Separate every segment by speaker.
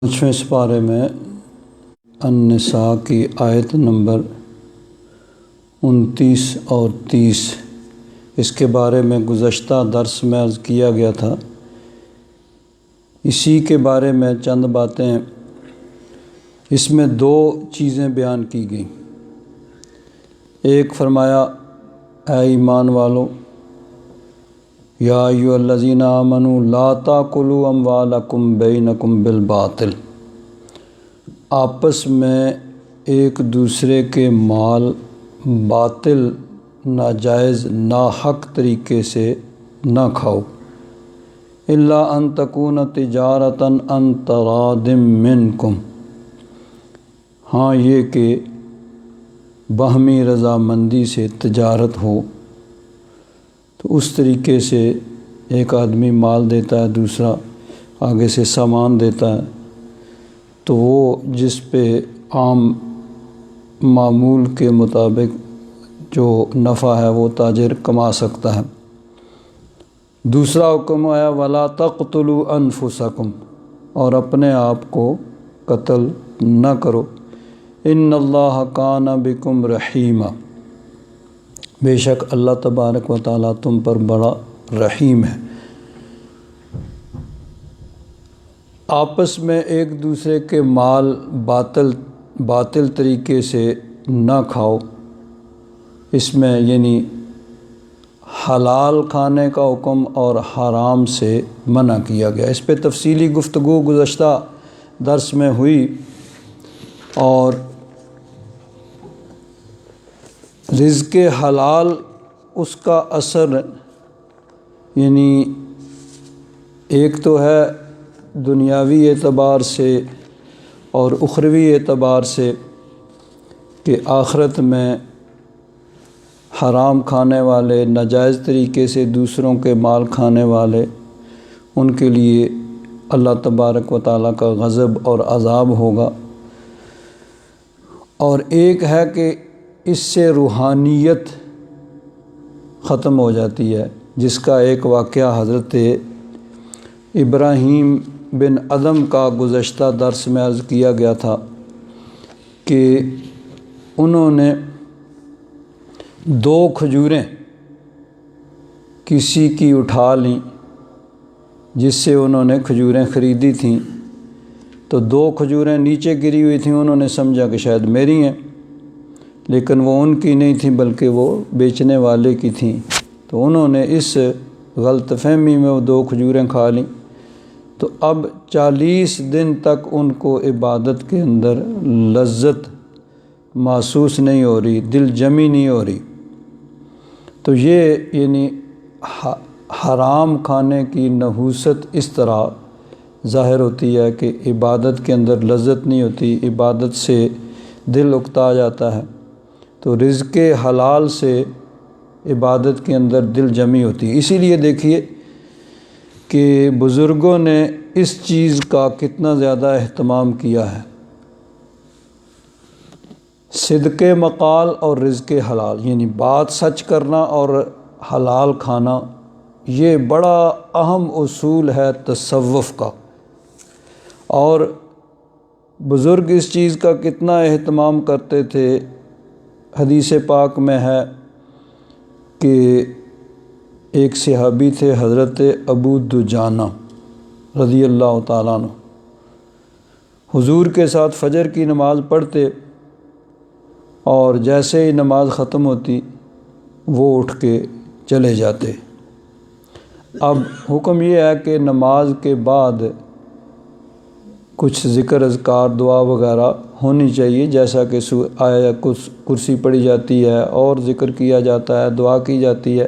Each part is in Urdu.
Speaker 1: پانچویں سپارے میں النساء کی آیت نمبر 29 اور 30، اس کے بارے میں گزشتہ درس میں عرض کیا گیا تھا۔ اسی کے بارے میں چند باتیں، اس میں دو چیزیں بیان کی گئیں۔ ایک فرمایا، اے ایمان والو، یا ایھا الذین آمنوا لا تاکلوا اموالکم بینکم بالباطل، آپس میں ایک دوسرے کے مال باطل، ناجائز، ناحق طریقے سے نہ کھاؤ، الا ان تکون تجارۃ عن تراض منکم، ہاں یہ کہ باہمی رضامندی سے تجارت ہو۔ تو اس طریقے سے ایک آدمی مال دیتا ہے، دوسرا آگے سے سامان دیتا ہے، تو وہ جس پہ عام معمول کے مطابق جو نفع ہے وہ تاجر کما سکتا ہے۔ دوسرا حکم آیا، وَلَا تَقْتُلُوا أَنفُسَكُمْ، اور اپنے آپ کو قتل نہ کرو، إِنَّ اللَّهَ كَانَ بِكُمْ رَحِيمًا، بے شک اللہ تبارک و تعالیٰ تم پر بڑا رحیم ہے۔ آپس میں ایک دوسرے کے مال باطل طریقے سے نہ کھاؤ، اس میں یعنی حلال کھانے کا حکم اور حرام سے منع کیا گیا۔ اس پہ تفصیلی گفتگو گزشتہ درس میں ہوئی، اور رزق حلال اس کا اثر یعنی ایک تو ہے دنیاوی اعتبار سے اور اخروی اعتبار سے، کہ آخرت میں حرام کھانے والے، ناجائز طریقے سے دوسروں کے مال کھانے والے، ان کے لیے اللہ تبارک و تعالیٰ کا غضب اور عذاب ہوگا۔ اور ایک ہے کہ اس سے روحانیت ختم ہو جاتی ہے، جس کا ایک واقعہ حضرت ابراہیم بن ادم کا گزشتہ درس میں عرض کیا گیا تھا کہ انہوں نے 2 کھجوریں کسی کی اٹھا لیں، جس سے انہوں نے کھجوریں خریدی تھیں، تو 2 کھجوریں نیچے گری ہوئی تھیں، انہوں نے سمجھا کہ شاید میری ہیں، لیکن وہ ان کی نہیں تھیں بلکہ وہ بیچنے والے کی تھیں۔ تو انہوں نے اس غلط فہمی میں وہ 2 کھجوریں کھا لیں، تو اب 40 دن تک ان کو عبادت کے اندر لذت محسوس نہیں ہو رہی، دل جمی نہیں ہو رہی۔ تو یہ یعنی حرام کھانے کی نحوست اس طرح ظاہر ہوتی ہے کہ عبادت کے اندر لذت نہیں ہوتی، عبادت سے دل اکتا جاتا ہے۔ تو رزق حلال سے عبادت کے اندر دل جمی ہوتی ہے۔ اسی لیے دیکھیے کہ بزرگوں نے اس چیز کا کتنا زیادہ اہتمام کیا ہے، صدق مقال اور رزق حلال، یعنی بات سچ کرنا اور حلال کھانا، یہ بڑا اہم اصول ہے تصوف کا۔ اور بزرگ اس چیز کا کتنا اہتمام کرتے تھے، حدیث پاک میں ہے کہ ایک صحابی تھے حضرت ابو دجانہ رضی اللہ تعالیٰ عنہ، حضور کے ساتھ فجر کی نماز پڑھتے، اور جیسے ہی نماز ختم ہوتی وہ اٹھ کے چلے جاتے۔ اب حکم یہ ہے کہ نماز کے بعد کچھ ذکر اذکار، دعا وغیرہ ہونی چاہیے، جیسا کہ آیا کرسی پڑھی جاتی ہے اور ذکر کیا جاتا ہے، دعا کی جاتی ہے۔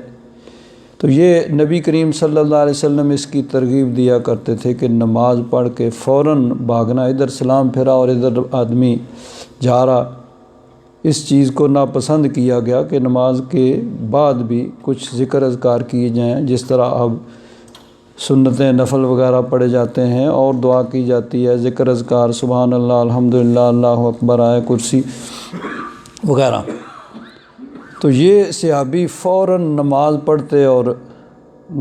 Speaker 1: تو یہ نبی کریم صلی اللہ علیہ وسلم اس کی ترغیب دیا کرتے تھے کہ نماز پڑھ کے فوراً بھاگنا، ادھر سلام پھرا اور ادھر آدمی جا رہا، اس چیز کو ناپسند کیا گیا کہ نماز کے بعد بھی کچھ ذکر اذکار کیے جائیں، جس طرح اب سنتیں نفل وغیرہ پڑھے جاتے ہیں اور دعا کی جاتی ہے، ذکر اذکار، سبحان اللہ، الحمدللہ، اللہ اکبر، آیت کرسی وغیرہ۔ تو یہ صحابی فوراً نماز پڑھتے اور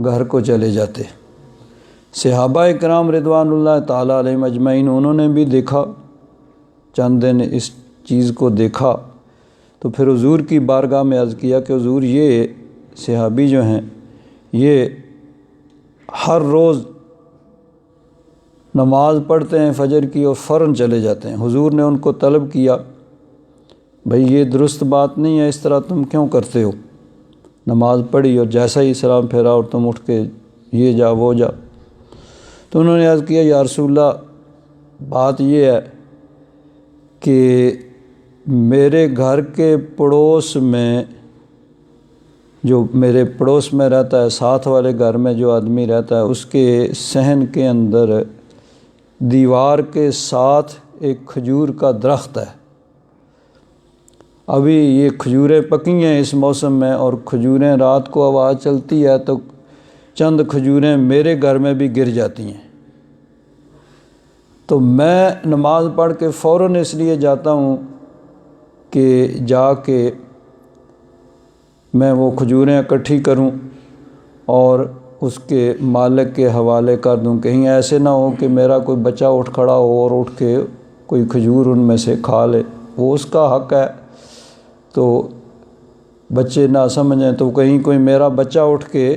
Speaker 1: گھر کو چلے جاتے۔ صحابہ کرام رضوان اللہ تعالیٰ علیہم اجمعین انہوں نے بھی دیکھا، چند دن اس چیز کو دیکھا، تو پھر حضور کی بارگاہ میں عرض کیا کہ حضور یہ صحابی جو ہیں یہ ہر روز نماز پڑھتے ہیں فجر کی اور فوراً چلے جاتے ہیں۔ حضور نے ان کو طلب کیا، بھئی یہ درست بات نہیں ہے، اس طرح تم کیوں کرتے ہو؟ نماز پڑھی اور جیسا ہی سلام پھیرا اور تم اٹھ کے یہ جا وہ جا۔ تو انہوں نے عرض کیا یا رسول اللہ بات یہ ہے کہ میرے گھر کے پڑوس میں، جو میرے پڑوس میں رہتا ہے، ساتھ والے گھر میں جو آدمی رہتا ہے، اس کے صحن کے اندر دیوار کے ساتھ ایک کھجور کا درخت ہے۔ ابھی یہ کھجوریں پکی ہیں اس موسم میں، اور کھجوریں رات کو ہوا چلتی ہے تو چند کھجوریں میرے گھر میں بھی گر جاتی ہیں، تو میں نماز پڑھ کے فوراً اس لیے جاتا ہوں کہ جا کے میں وہ کھجوریں اکٹھی کروں اور اس کے مالک کے حوالے کر دوں، کہیں ایسے نہ ہو کہ میرا کوئی بچہ اٹھ کھڑا ہو اور اٹھ کے کوئی کھجور ان میں سے کھا لے، وہ اس کا حق ہے، تو بچے نہ سمجھیں تو کہیں کوئی میرا بچہ اٹھ کے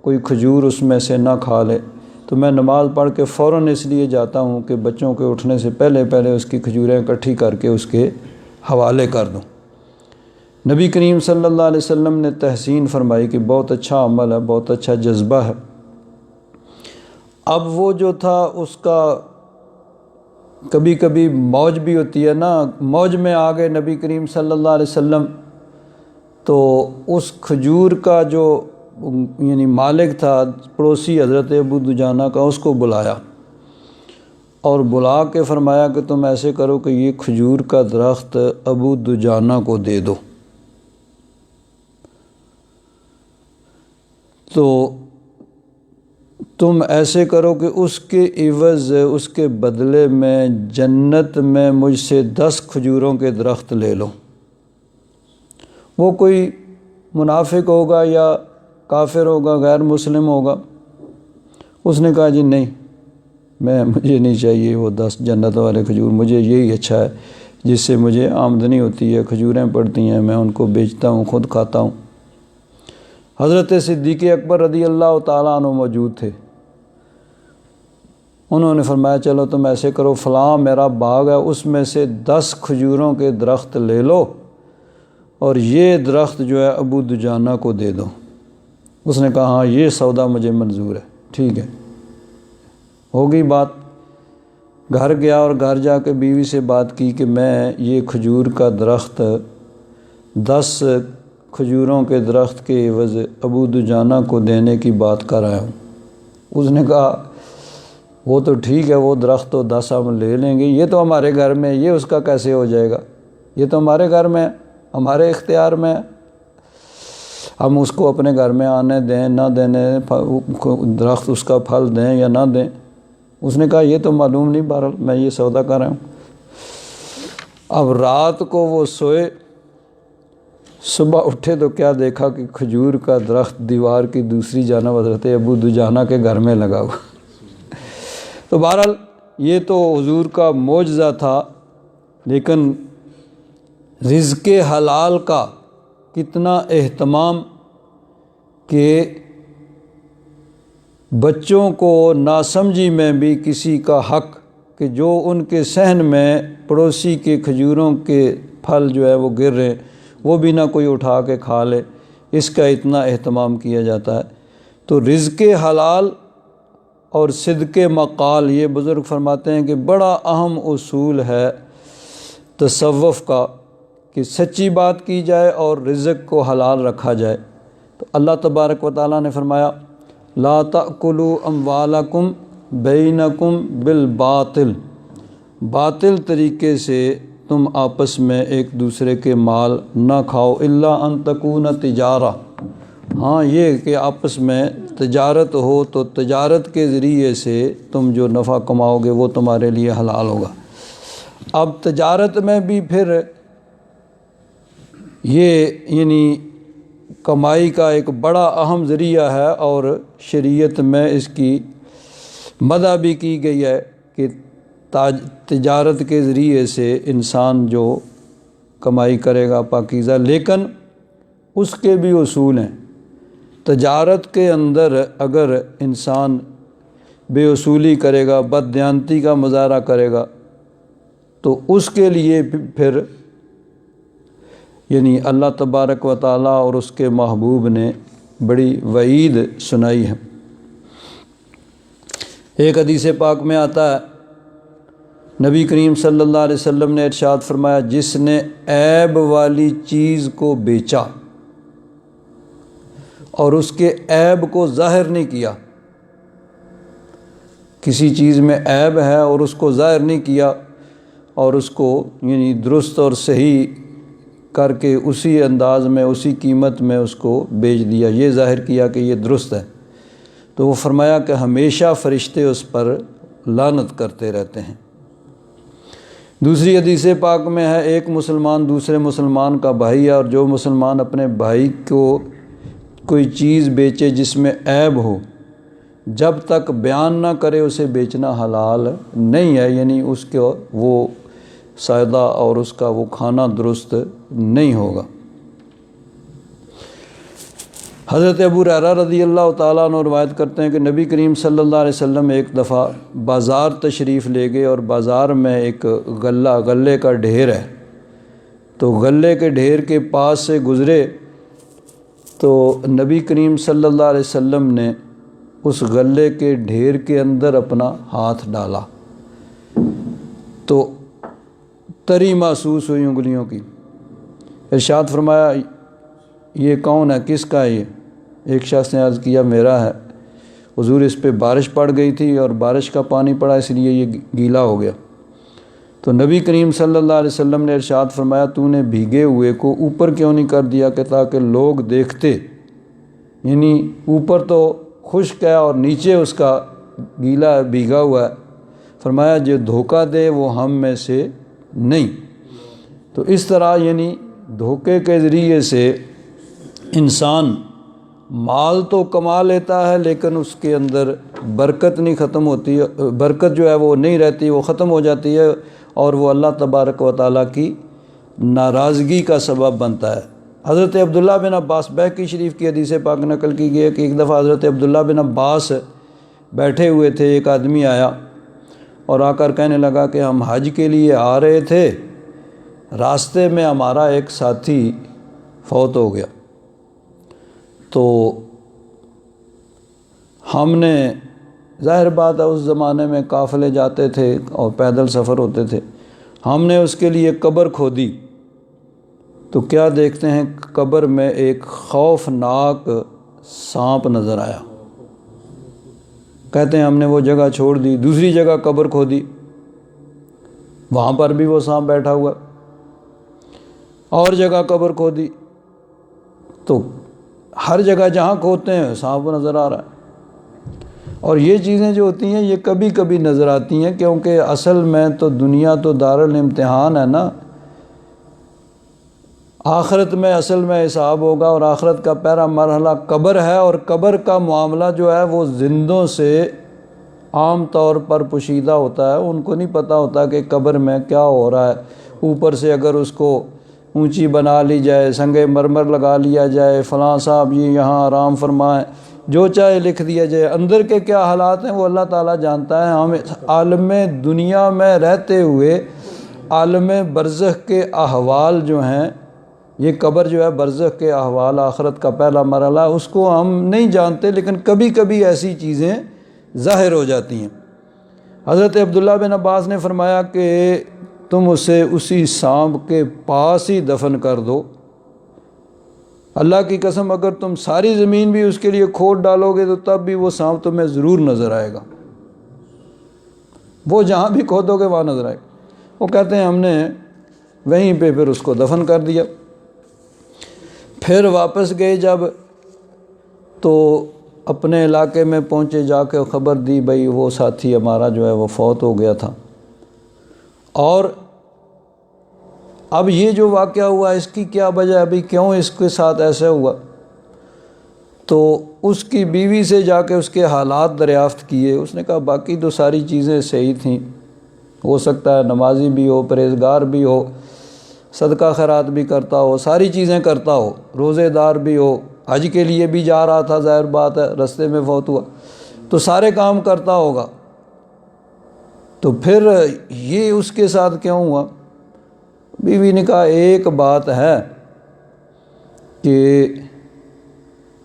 Speaker 1: کوئی کھجور اس میں سے نہ کھا لے، تو میں نماز پڑھ کے فوراً اس لیے جاتا ہوں کہ بچوں کے اٹھنے سے پہلے پہلے اس کی کھجوریں اکٹھی کر کے اس کے حوالے کر دوں۔ نبی کریم صلی اللہ علیہ وسلم نے تحسین فرمائی کہ بہت اچھا عمل ہے، بہت اچھا جذبہ ہے۔ اب وہ جو تھا اس کا کبھی کبھی موج بھی ہوتی ہے نا، موج میں آ گئے نبی کریم صلی اللہ علیہ وسلم، تو اس کھجور کا جو یعنی مالک تھا پڑوسی حضرت ابو دجانہ کا، اس کو بلایا اور بلا کے فرمایا کہ تم ایسے کرو کہ یہ کھجور کا درخت ابو دجانہ کو دے دو۔ تو تم ایسے کرو کہ اس کے عوض، اس کے بدلے میں جنت میں مجھ سے 10 کھجوروں کے درخت لے لو۔ وہ کوئی منافق ہوگا یا کافر ہوگا، غیر مسلم ہوگا، اس نے کہا جی نہیں، مجھے نہیں چاہیے وہ 10 جنت والے کھجور، مجھے یہی اچھا ہے جس سے مجھے آمدنی ہوتی ہے، کھجوریں پڑتی ہیں، میں ان کو بیچتا ہوں، خود کھاتا ہوں۔ حضرت صدیق اکبر رضی اللہ تعالیٰ عنہ موجود تھے، انہوں نے فرمایا چلو تم ایسے کرو، فلاں میرا باغ ہے، اس میں سے 10 کھجوروں کے درخت لے لو اور یہ درخت جو ہے ابو دجانہ کو دے دو۔ اس نے کہا ہاں یہ سودا مجھے منظور ہے، ٹھیک ہے، ہو گئی بات۔ گھر گیا اور گھر جا کے بیوی سے بات کی کہ میں یہ کھجور کا درخت 10 کھجوروں کے درخت کے عوض ابو دجانہ کو دینے کی بات کر آیا ہوں۔ اس نے کہا وہ تو ٹھیک ہے، وہ درخت تو 10 ہم لے لیں گے، یہ تو ہمارے گھر میں، یہ اس کا کیسے ہو جائے گا؟ یہ تو ہمارے گھر میں، ہمارے اختیار میں، ہم اس کو اپنے گھر میں آنے دیں نہ دینے، درخت اس کا پھل دیں یا نہ دیں۔ اس نے کہا یہ تو معلوم نہیں، بہرحال میں یہ سودا کر رہا ہوں۔ اب رات کو وہ سوئے، صبح اٹھے تو کیا دیکھا کہ کھجور کا درخت دیوار کی دوسری جانب حضرت ابو دجانہ کے گھر میں لگا ہوا۔ تو بہرحال یہ تو حضور کا معجزہ تھا، لیکن رزق حلال کا کتنا اہتمام کہ بچوں کو ناسمجھی میں بھی کسی کا حق کہ جو ان کے صحن میں پڑوسی کے کھجوروں کے پھل جو ہے وہ گر رہے ہیں، وہ بھی نہ کوئی اٹھا کے کھا لے، اس کا اتنا اہتمام کیا جاتا ہے۔ تو رزق حلال اور صدق مقال، یہ بزرگ فرماتے ہیں کہ بڑا اہم اصول ہے تصوف کا، کہ سچی بات کی جائے اور رزق کو حلال رکھا جائے۔ تو اللہ تبارک و تعالیٰ نے فرمایا لا تأکلوا اموالکم بینکم بالباطل، باطل طریقے سے تم آپس میں ایک دوسرے کے مال نہ کھاؤ، الا ان تکون تجارہ، ہاں یہ کہ آپس میں تجارت ہو تو تجارت کے ذریعے سے تم جو نفع کماؤ گے وہ تمہارے لیے حلال ہوگا۔ اب تجارت میں بھی پھر یہ یعنی کمائی کا ایک بڑا اہم ذریعہ ہے، اور شریعت میں اس کی مدح بھی کی گئی ہے کہ تجارت کے ذریعے سے انسان جو کمائی کرے گا پاکیزہ، لیکن اس کے بھی اصول ہیں۔ تجارت کے اندر اگر انسان بے اصولی کرے گا، بددیانتی کا مظاہرہ کرے گا، تو اس کے لیے پھر یعنی اللہ تبارک و تعالیٰ اور اس کے محبوب نے بڑی وعید سنائی ہے۔ ایک حدیث پاک میں آتا ہے، نبی کریم صلی اللہ علیہ وسلم نے ارشاد فرمایا، جس نے عیب والی چیز کو بیچا اور اس کے عیب کو ظاہر نہیں کیا، کسی چیز میں عیب ہے اور اس کو ظاہر نہیں کیا اور اس کو یعنی درست اور صحیح کر کے اسی انداز میں اسی قیمت میں اس کو بیچ دیا، یہ ظاہر کیا کہ یہ درست ہے، تو وہ فرمایا کہ ہمیشہ فرشتے اس پر لعنت کرتے رہتے ہیں۔ دوسری حدیث پاک میں ہے، ایک مسلمان دوسرے مسلمان کا بھائی ہے، اور جو مسلمان اپنے بھائی کو کوئی چیز بیچے جس میں عیب ہو، جب تک بیان نہ کرے اسے بیچنا حلال نہیں ہے، یعنی اس کو وہ سائدہ اور اس کا وہ کھانا درست نہیں ہوگا۔ حضرت ابو ہریرہ رضی اللہ تعالیٰ عنہ روایت کرتے ہیں کہ نبی کریم صلی اللہ علیہ وسلم ایک دفعہ بازار تشریف لے گئے، اور بازار میں ایک غلے کا ڈھیر ہے، تو غلے کے ڈھیر کے پاس سے گزرے تو نبی کریم صلی اللہ علیہ وسلم نے اس غلے کے ڈھیر کے اندر اپنا ہاتھ ڈالا تو تری محسوس ہوئی انگلیوں کی۔ ارشاد فرمایا، یہ کون ہے، کس کا ہے یہ؟ ایک شخص نے عرض کیا، میرا ہے حضور، اس پہ بارش پڑ گئی تھی اور بارش کا پانی پڑا اس لیے یہ گیلا ہو گیا۔ تو نبی کریم صلی اللہ علیہ وسلم نے ارشاد فرمایا، تو نے بھیگے ہوئے کو اوپر کیوں نہیں کر دیا کہ تاکہ لوگ دیکھتے، یعنی اوپر تو خشک ہے اور نیچے اس کا گیلا ہے، بھیگا ہوا ہے۔ فرمایا جو دھوکہ دے وہ ہم میں سے نہیں۔ تو اس طرح یعنی دھوکے کے ذریعے سے انسان مال تو کما لیتا ہے لیکن اس کے اندر برکت نہیں ختم ہوتی، برکت جو ہے وہ نہیں رہتی، وہ ختم ہو جاتی ہے، اور وہ اللہ تبارک و تعالیٰ کی ناراضگی کا سبب بنتا ہے۔ حضرت عبداللہ بن عباس، بہقی شریف کی حدیث پاک نقل کی گئی ہے کہ ایک دفعہ حضرت عبداللہ بن عباس بیٹھے ہوئے تھے، ایک آدمی آیا اور آ کر کہنے لگا کہ ہم حج کے لیے آ رہے تھے، راستے میں ہمارا ایک ساتھی فوت ہو گیا، تو ہم نے، ظاہر بات ہے اس زمانے میں قافلے جاتے تھے اور پیدل سفر ہوتے تھے، ہم نے اس کے لیے قبر کھودی تو کیا دیکھتے ہیں، قبر میں ایک خوفناک سانپ نظر آیا۔ کہتے ہیں ہم نے وہ جگہ چھوڑ دی، دوسری جگہ قبر کھودی، وہاں پر بھی وہ سانپ بیٹھا ہوا، اور جگہ قبر کھودی، تو ہر جگہ جہاں کھودتے ہیں سانپ نظر آ رہا ہے۔ اور یہ چیزیں جو ہوتی ہیں یہ کبھی کبھی نظر آتی ہیں، کیونکہ اصل میں تو دنیا تو دارالامتحان ہے نا، آخرت میں اصل میں حساب ہوگا، اور آخرت کا پہلا مرحلہ قبر ہے، اور قبر کا معاملہ جو ہے وہ زندوں سے عام طور پر پوشیدہ ہوتا ہے، ان کو نہیں پتہ ہوتا کہ قبر میں کیا ہو رہا ہے۔ اوپر سے اگر اس کو اونچی بنا لی جائے، سنگ مرمر لگا لیا جائے، فلاں صاحب یہ یہاں آرام فرمائیں، جو چاہے لکھ دیا جائے، اندر کے کیا حالات ہیں وہ اللہ تعالیٰ جانتا ہے۔ ہم عالم دنیا میں رہتے ہوئے عالم برزخ کے احوال جو ہیں، یہ قبر جو ہے برزخ کے احوال، آخرت کا پہلا مرحلہ، اس کو ہم نہیں جانتے، لیکن کبھی کبھی ایسی چیزیں ظاہر ہو جاتی ہیں۔ حضرت عبداللہ بن عباس نے فرمایا کہ تم اسے اسی سانپ کے پاس ہی دفن کر دو، اللہ کی قسم اگر تم ساری زمین بھی اس کے لیے کھود ڈالو گے تو تب بھی وہ سانپ تمہیں ضرور نظر آئے گا، وہ جہاں بھی کھودو گے وہاں نظر آئے گا۔ وہ کہتے ہیں ہم نے وہیں پہ پھر اس کو دفن کر دیا۔ پھر واپس گئے جب تو اپنے علاقے میں پہنچے، جا کے خبر دی، بھئی وہ ساتھی ہمارا جو ہے وہ فوت ہو گیا تھا، اور اب یہ جو واقعہ ہوا اس کی کیا وجہ ہے، بھئی کیوں اس کے ساتھ ایسا ہوا؟ تو اس کی بیوی سے جا کے اس کے حالات دریافت کیے. اس نے کہا باقی تو ساری چیزیں صحیح تھیں، ہو سکتا ہے نمازی بھی ہو، پرہیزگار بھی ہو، صدقہ خیرات بھی کرتا ہو، ساری چیزیں کرتا ہو، روزے دار بھی ہو، حج کے لیے بھی جا رہا تھا، ظاہر بات ہے رستے میں فوت ہوا، تو سارے کام کرتا ہوگا، تو پھر یہ اس کے ساتھ کیوں ہوا؟ بیوی نے کہا ایک بات ہے کہ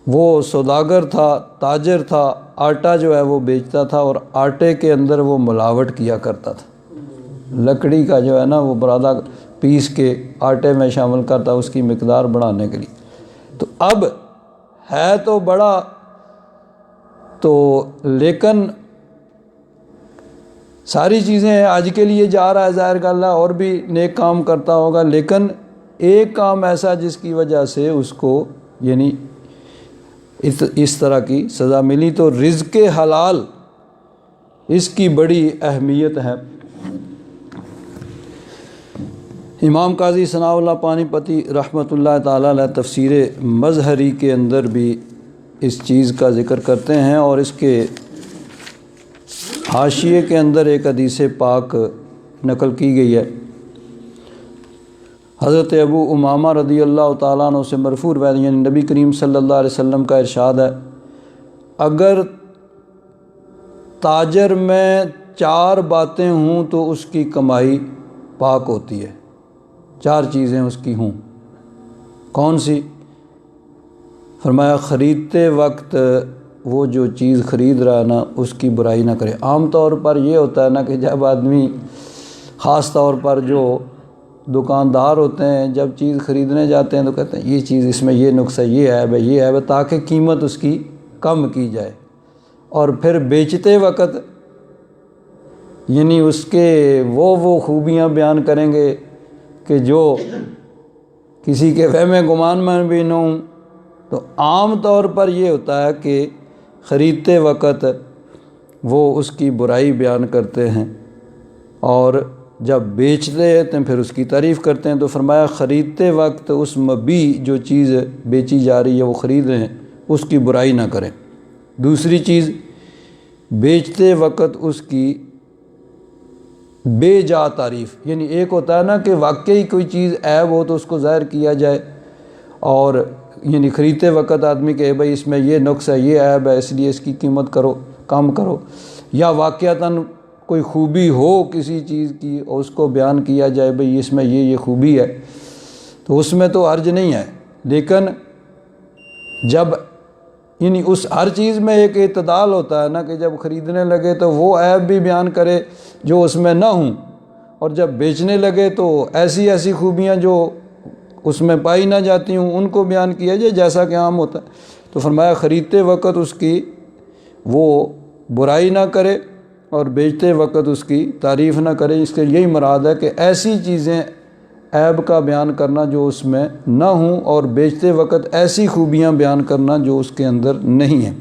Speaker 1: وہ سوداگر تھا، تاجر تھا، آٹا جو ہے وہ بیچتا تھا، اور آٹے کے اندر وہ ملاوٹ کیا کرتا تھا، لکڑی کا جو ہے نا وہ برادہ پیس کے آٹے میں شامل کرتا اس کی مقدار بڑھانے کے لیے. تو اب ہے تو بڑا، تو لیکن ساری چیزیں آج کے لیے جا رہا ہے، ظاہر اللہ اور بھی نیک کام کرتا ہوگا، لیکن ایک کام ایسا جس کی وجہ سے اس کو یعنی اس طرح کی سزا ملی. تو رزق حلال اس کی بڑی اہمیت ہے. امام قاضی ثناء اللہ پانی پتی رحمۃ اللہ تعالیٰ علیہ تفسیر مظہری کے اندر بھی اس چیز کا ذکر کرتے ہیں، اور اس کے حاشیے کے اندر ایک حدیث پاک نقل کی گئی ہے. حضرت ابو امامہ رضی اللہ تعالیٰ عنہ سے مرفوع روایت، یعنی نبی کریم صلی اللہ علیہ وسلم کا ارشاد ہے، اگر تاجر میں 4 باتیں ہوں تو اس کی کمائی پاک ہوتی ہے. 4 چیزیں اس کی ہوں. کون سی؟ فرمایا خریدتے وقت وہ جو چیز خرید رہا ہے نا اس کی برائی نہ کرے. عام طور پر یہ ہوتا ہے نا کہ جب آدمی، خاص طور پر جو دکاندار ہوتے ہیں، جب چیز خریدنے جاتے ہیں تو کہتے ہیں یہ چیز اس میں یہ نقص ہے، یہ عیب ہے، یہ عیب ہے، تاکہ قیمت اس کی کم کی جائے. اور پھر بیچتے وقت یعنی اس کے وہ خوبیاں بیان کریں گے کہ جو کسی کے وہم گمان میں بھی نہ ہوں. تو عام طور پر یہ ہوتا ہے کہ خریدتے وقت وہ اس کی برائی بیان کرتے ہیں، اور جب بیچتے ہیں تو پھر اس کی تعریف کرتے ہیں. تو فرمایا خریدتے وقت اس مبیع جو چیز بیچی جا رہی ہے وہ خرید رہے ہیں اس کی برائی نہ کریں. دوسری چیز، بیچتے وقت اس کی بے جا تعریف، یعنی ایک ہوتا ہے نا کہ واقعی کوئی چیز عیب ہو تو اس کو ظاہر کیا جائے، اور یعنی خریدتے وقت آدمی کہ بھائی اس میں یہ نقص ہے، یہ عیب ہے، اس لیے اس کی قیمت کرو، کم کرو. یا واقعتاً کوئی خوبی ہو کسی چیز کی اور اس کو بیان کیا جائے بھئی اس میں یہ خوبی ہے، تو اس میں تو حرج نہیں ہے. لیکن جب یعنی اس ہر چیز میں ایک اعتدال ہوتا ہے نا کہ جب خریدنے لگے تو وہ عیب بھی بیان کرے جو اس میں نہ ہوں، اور جب بیچنے لگے تو ایسی خوبیاں جو اس میں پائی نہ جاتی ہوں ان کو بیان کیا جائے جیسا کہ عام ہوتا ہے. تو فرمایا خریدتے وقت اس کی وہ برائی نہ کرے اور بیچتے وقت اس کی تعریف نہ کرے. اس کے یہی مراد ہے کہ ایسی چیزیں عیب کا بیان کرنا جو اس میں نہ ہوں، اور بیچتے وقت ایسی خوبیاں بیان کرنا جو اس کے اندر نہیں ہیں.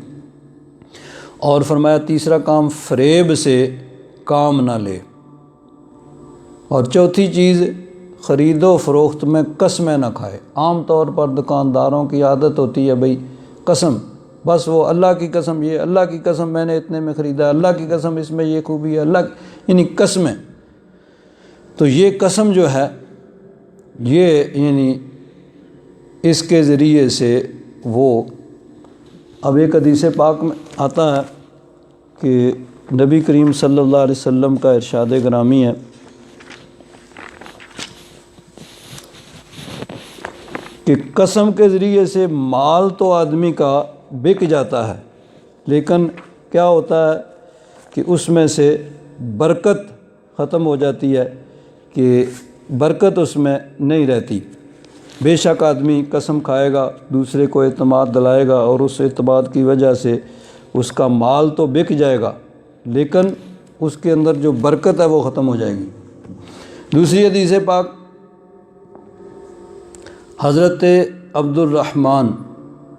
Speaker 1: اور فرمایا تیسرا کام، فریب سے کام نہ لے. اور چوتھی چیز، خرید و فروخت میں قسمیں نہ کھائے. عام طور پر دکانداروں کی عادت ہوتی ہے بھئی قسم، بس وہ اللہ کی قسم، یہ اللہ کی قسم میں نے اتنے میں خریدا، اللہ کی قسم اس میں یہ خوبی ہے، اللہ کی، یعنی قسمیں. تو یہ قسم جو ہے یہ یعنی اس کے ذریعے سے وہ، اب ایک حدیث پاک میں آتا ہے کہ نبی کریم صلی اللہ علیہ وسلم کا ارشاد گرامی ہے کہ قسم کے ذریعے سے مال تو آدمی کا بک جاتا ہے، لیکن کیا ہوتا ہے کہ اس میں سے برکت ختم ہو جاتی ہے، کہ برکت اس میں نہیں رہتی. بے شک آدمی قسم کھائے گا، دوسرے کو اعتماد دلائے گا، اور اس اعتماد کی وجہ سے اس کا مال تو بک جائے گا، لیکن اس کے اندر جو برکت ہے وہ ختم ہو جائے گی. دوسری حدیث پاک حضرت عبد الرحمن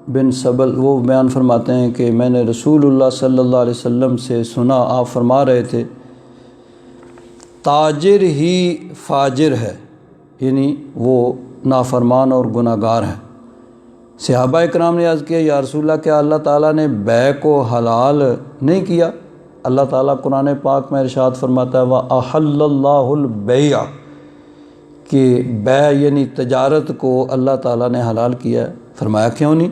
Speaker 1: بن سبل وہ بیان فرماتے ہیں کہ میں نے رسول اللہ صلی اللہ علیہ وسلم سے سنا، آپ فرما رہے تھے تاجر ہی فاجر ہے، یعنی وہ نافرمان اور گناہگار ہے. صحابہ کرام نے عرض کیا یا رسول اللہ کیا اللہ تعالیٰ نے بے کو حلال نہیں کیا؟ اللہ تعالیٰ قرآن پاک میں ارشاد فرماتا ہے وَأَحَلَّ اللَّهُ الْبَيْعَ کہ بے یعنی تجارت کو اللہ تعالیٰ نے حلال کیا ہے۔ فرمایا کیوں نہیں؟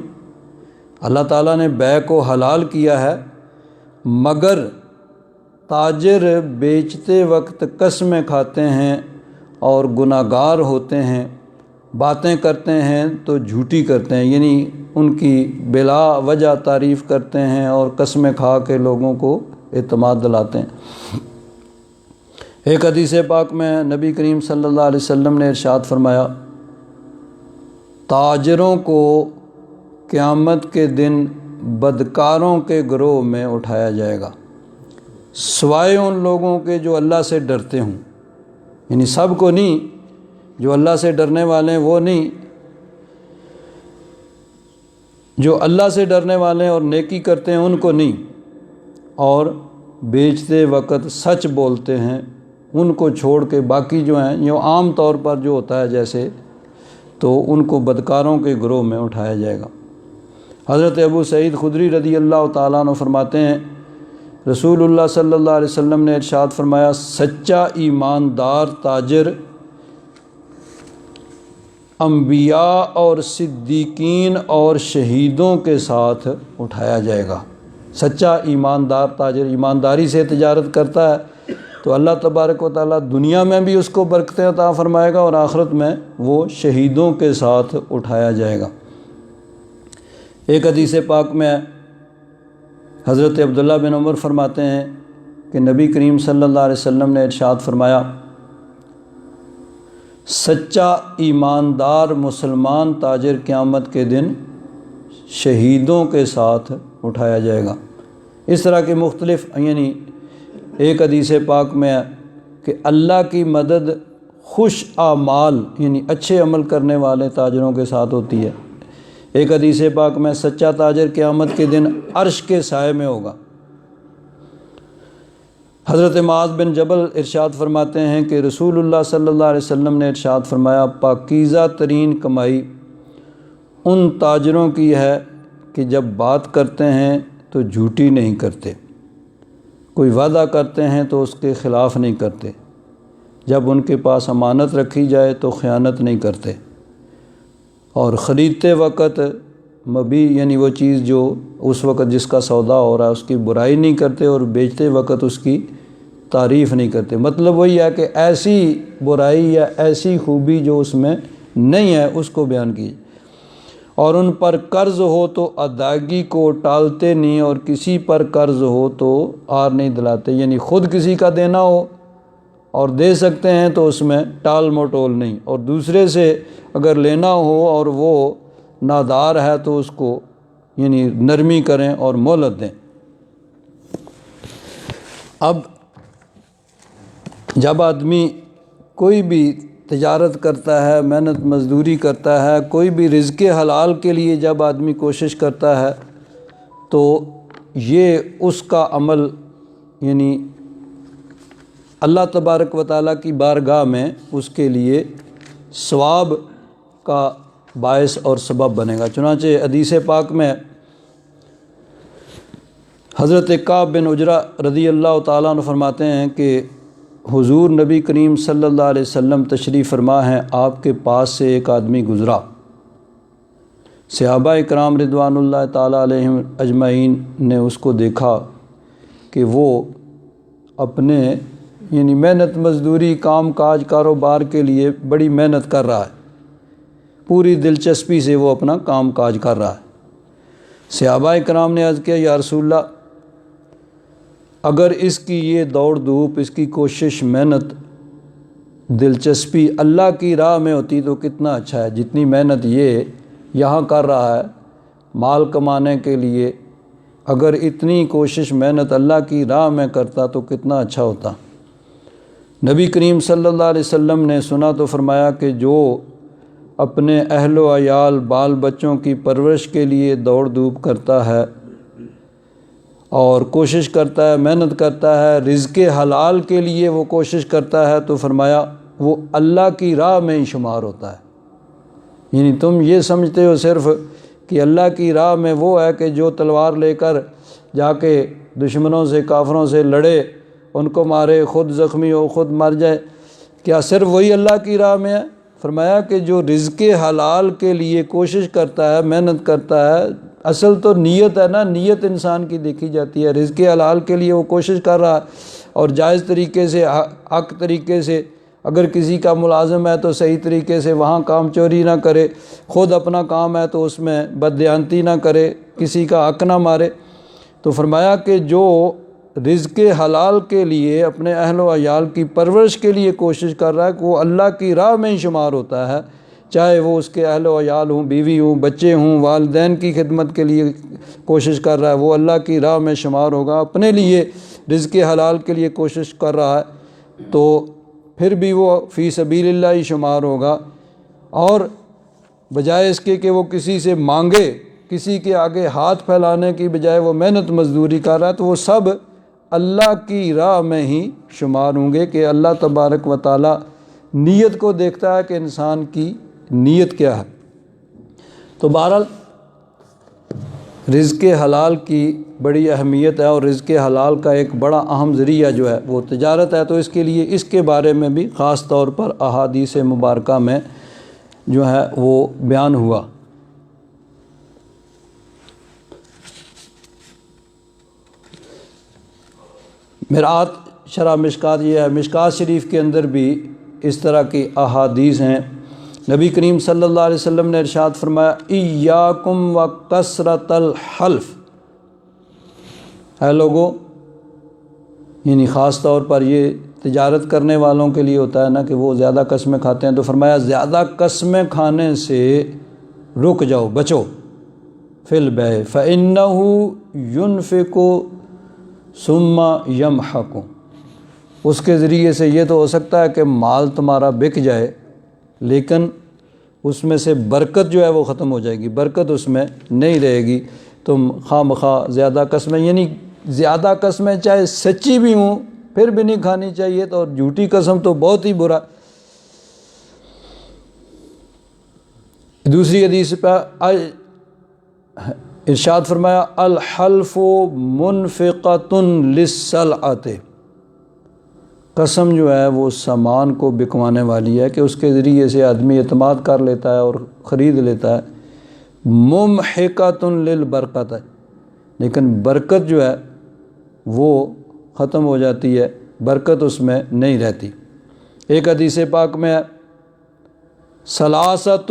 Speaker 1: اللہ تعالیٰ نے بے کو حلال کیا ہے مگر تاجر بیچتے وقت قسمیں کھاتے ہیں اور گناہ گار ہوتے ہیں، باتیں کرتے ہیں تو جھوٹی کرتے ہیں، یعنی ان کی بلا وجہ تعریف کرتے ہیں اور قسمیں کھا کے لوگوں کو اعتماد دلاتے ہیں۔ ایک حدیث پاک میں نبی کریم صلی اللہ علیہ وسلم نے ارشاد فرمایا تاجروں کو قیامت کے دن بدکاروں کے گروہ میں اٹھایا جائے گا، سوائے ان لوگوں کے جو اللہ سے ڈرتے ہوں، یعنی سب کو نہیں، جو اللہ سے ڈرنے والے ہیں وہ نہیں، جو اللہ سے ڈرنے والے ہیں اور نیکی کرتے ہیں ان کو نہیں، اور بیچتے وقت سچ بولتے ہیں ان کو چھوڑ کے باقی جو ہیں یہ عام طور پر جو ہوتا ہے جیسے، تو ان کو بدکاروں کے گروہ میں اٹھایا جائے گا۔ حضرت ابو سعید خدری رضی اللہ تعالیٰ عنہ فرماتے ہیں رسول اللہ صلی اللہ علیہ وسلم نے ارشاد فرمایا سچا ایماندار تاجر انبیاء اور صدیقین اور شہیدوں کے ساتھ اٹھایا جائے گا۔ سچا ایماندار تاجر ایمانداری سے تجارت کرتا ہے تو اللہ تبارک و تعالیٰ دنیا میں بھی اس کو برکتیں عطا فرمائے گا اور آخرت میں وہ شہیدوں کے ساتھ اٹھایا جائے گا۔ ایک حدیث پاک میں حضرت عبداللہ بن عمر فرماتے ہیں کہ نبی کریم صلی اللہ علیہ وسلم نے ارشاد فرمایا سچا ایماندار مسلمان تاجر قیامت کے دن شہیدوں کے ساتھ اٹھایا جائے گا۔ اس طرح کے مختلف یعنی ایک حدیث پاک میں کہ اللہ کی مدد خوش اعمال یعنی اچھے عمل کرنے والے تاجروں کے ساتھ ہوتی ہے۔ ایک حدیث پاک میں سچا تاجر قیامت کے دن عرش کے سائے میں ہوگا۔ حضرت معاذ بن جبل ارشاد فرماتے ہیں کہ رسول اللہ صلی اللہ علیہ وسلم نے ارشاد فرمایا پاکیزہ ترین کمائی ان تاجروں کی ہے کہ جب بات کرتے ہیں تو جھوٹی نہیں کرتے، کوئی وعدہ کرتے ہیں تو اس کے خلاف نہیں کرتے، جب ان کے پاس امانت رکھی جائے تو خیانت نہیں کرتے، اور خریدتے وقت مبی یعنی وہ چیز جو اس وقت جس کا سودا ہو رہا ہے اس کی برائی نہیں کرتے، اور بیچتے وقت اس کی تعریف نہیں کرتے۔ مطلب وہی ہے کہ ایسی برائی یا ایسی خوبی جو اس میں نہیں ہے اس کو بیان کیجیے۔ اور ان پر قرض ہو تو ادائیگی کو ٹالتے نہیں، اور کسی پر قرض ہو تو آر نہیں دلاتے، یعنی خود کسی کا دینا ہو اور دے سکتے ہیں تو اس میں ٹال مٹول نہیں، اور دوسرے سے اگر لینا ہو اور وہ نادار ہے تو اس کو یعنی نرمی کریں اور مہلت دیں۔ اب جب آدمی کوئی بھی تجارت کرتا ہے، محنت مزدوری کرتا ہے، کوئی بھی رزق حلال کے لیے جب آدمی کوشش کرتا ہے تو یہ اس کا عمل یعنی اللہ تبارک و تعالیٰ کی بارگاہ میں اس کے لیے ثواب کا باعث اور سبب بنے گا۔ چنانچہ حدیث پاک میں حضرت کعب بن عجرہ رضی اللہ تعالیٰ عنہ فرماتے ہیں کہ حضور نبی کریم صلی اللہ علیہ وسلم تشریف فرما ہیں، آپ کے پاس سے ایک آدمی گزرا، صحابہ اکرام رضوان اللہ تعالیٰ علیہم اجمعین نے اس کو دیکھا کہ وہ اپنے یعنی محنت مزدوری کام کاج کاروبار کے لیے بڑی محنت کر رہا ہے، پوری دلچسپی سے وہ اپنا کام کاج کر رہا ہے۔ صحابہ کرام نے عرض کیا یا رسول اللہ اگر اس کی یہ دوڑ دھوپ، اس کی کوشش محنت دلچسپی اللہ کی راہ میں ہوتی تو کتنا اچھا ہے، جتنی محنت یہ یہاں کر رہا ہے مال کمانے کے لیے، اگر اتنی کوشش محنت اللہ کی راہ میں کرتا تو کتنا اچھا ہوتا۔ نبی کریم صلی اللہ علیہ وسلم نے سنا تو فرمایا کہ جو اپنے اہل و عیال بال بچوں کی پرورش کے لیے دوڑ دھوپ کرتا ہے اور کوشش کرتا ہے، محنت کرتا ہے، رزق حلال کے لیے وہ کوشش کرتا ہے، تو فرمایا وہ اللہ کی راہ میں ہی شمار ہوتا ہے۔ یعنی تم یہ سمجھتے ہو صرف کہ اللہ کی راہ میں وہ ہے کہ جو تلوار لے کر جا کے دشمنوں سے کافروں سے لڑے، ان کو مارے، خود زخمی ہو، خود مر جائے، کیا صرف وہی اللہ کی راہ میں ہے؟ فرمایا کہ جو رزق حلال کے لیے کوشش کرتا ہے، محنت کرتا ہے، اصل تو نیت ہے نا، نیت انسان کی دیکھی جاتی ہے۔ رزق حلال کے لیے وہ کوشش کر رہا ہے اور جائز طریقے سے، حق طریقے سے، اگر کسی کا ملازم ہے تو صحیح طریقے سے وہاں کام چوری نہ کرے، خود اپنا کام ہے تو اس میں بددیانتی نہ کرے، کسی کا حق نہ مارے۔ تو فرمایا کہ جو رزق حلال کے لیے اپنے اہل و عیال کی پرورش کے لیے کوشش کر رہا ہے کہ وہ اللہ کی راہ میں ہی شمار ہوتا ہے، چاہے وہ اس کے اہل و عیال ہوں، بیوی ہوں، بچے ہوں، والدین کی خدمت کے لیے کوشش کر رہا ہے، وہ اللہ کی راہ میں شمار ہوگا۔ اپنے لیے رزق حلال کے لیے کوشش کر رہا ہے تو پھر بھی وہ فی سبیل اللہ ہی شمار ہوگا، اور بجائے اس کے کہ وہ کسی سے مانگے، کسی کے آگے ہاتھ پھیلانے کی بجائے وہ محنت مزدوری کر رہا ہے، تو وہ سب اللہ کی راہ میں ہی شمار ہوں گے کہ اللہ تبارک و تعالی نیت کو دیکھتا ہے کہ انسان کی نیت کیا ہے۔ تو بہرحال رزق حلال کی بڑی اہمیت ہے، اور رزق حلال کا ایک بڑا اہم ذریعہ جو ہے وہ تجارت ہے، تو اس کے لیے اس کے بارے میں بھی خاص طور پر احادیث مبارکہ میں جو ہے وہ بیان ہوا۔ مرآت شرح مشکات یہ ہے، مشکات شریف کے اندر بھی اس طرح کی احادیث ہیں۔ نبی کریم صلی اللہ علیہ وسلم نے ارشاد فرمایا ایاکم و کثرت الحلف، اے لوگو، یعنی خاص طور پر یہ تجارت کرنے والوں کے لیے ہوتا ہے نا کہ وہ زیادہ قسمیں کھاتے ہیں، تو فرمایا زیادہ قسمیں کھانے سے رک جاؤ، بچو، فی البیع فإنہ ینفق ثم یمحق، اس کے ذریعے سے یہ تو ہو سکتا ہے کہ مال تمہارا بک جائے لیکن اس میں سے برکت جو ہے وہ ختم ہو جائے گی، برکت اس میں نہیں رہے گی۔ تم خواہ مخواہ زیادہ قسمیں، یعنی زیادہ قسمیں چاہے سچی بھی ہوں پھر بھی نہیں کھانی چاہیے، تو اور جھوٹی قسم تو بہت ہی برا۔ دوسری حدیث پہ ارشاد فرمایا الحلف منفقۃ للسلعۃ، قسم جو ہے وہ سامان کو بکوانے والی ہے کہ اس کے ذریعے سے آدمی اعتماد کر لیتا ہے اور خرید لیتا ہے۔ ممحقۃ للبرکۃ، لیکن برکت جو ہے وہ ختم ہو جاتی ہے، برکت اس میں نہیں رہتی۔ ایک حدیث پاک میں ہے ثلاثۃ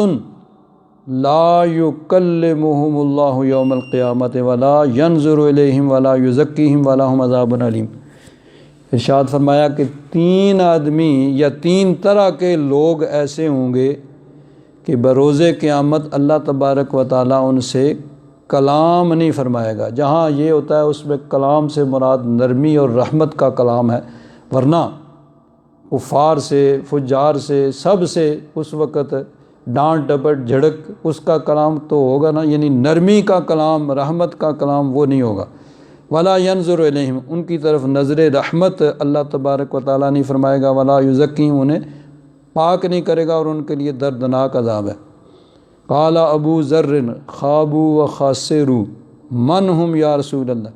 Speaker 1: لا یکلمہم اللہ یوم القیامۃ ولا ینظر الیہم ولا یزکیہم ولہم عذاب علیم، ارشاد فرمایا کہ 3 آدمی یا 3 طرح کے لوگ ایسے ہوں گے کہ بروز قیامت اللہ تبارک و تعالیٰ ان سے کلام نہیں فرمائے گا۔ جہاں یہ ہوتا ہے اس میں کلام سے مراد نرمی اور رحمت کا کلام ہے، ورنہ کفار سے، فجار سے، سب سے اس وقت ڈانٹ ڈپٹ جھڑک اس کا کلام تو ہوگا نا، یعنی نرمی کا کلام، رحمت کا کلام وہ نہیں ہوگا۔ ولا ینظر الیہم، ان کی طرف نظر رحمت اللہ تبارک و تعالیٰ نہیں فرمائے گا، ولا یزکیہم، انہیں پاک نہیں کرے گا، اور ان کے لیے دردناک عذاب ہے۔ قال ابو ذر خابوا وخسروا من ہم یا رسول اللہ،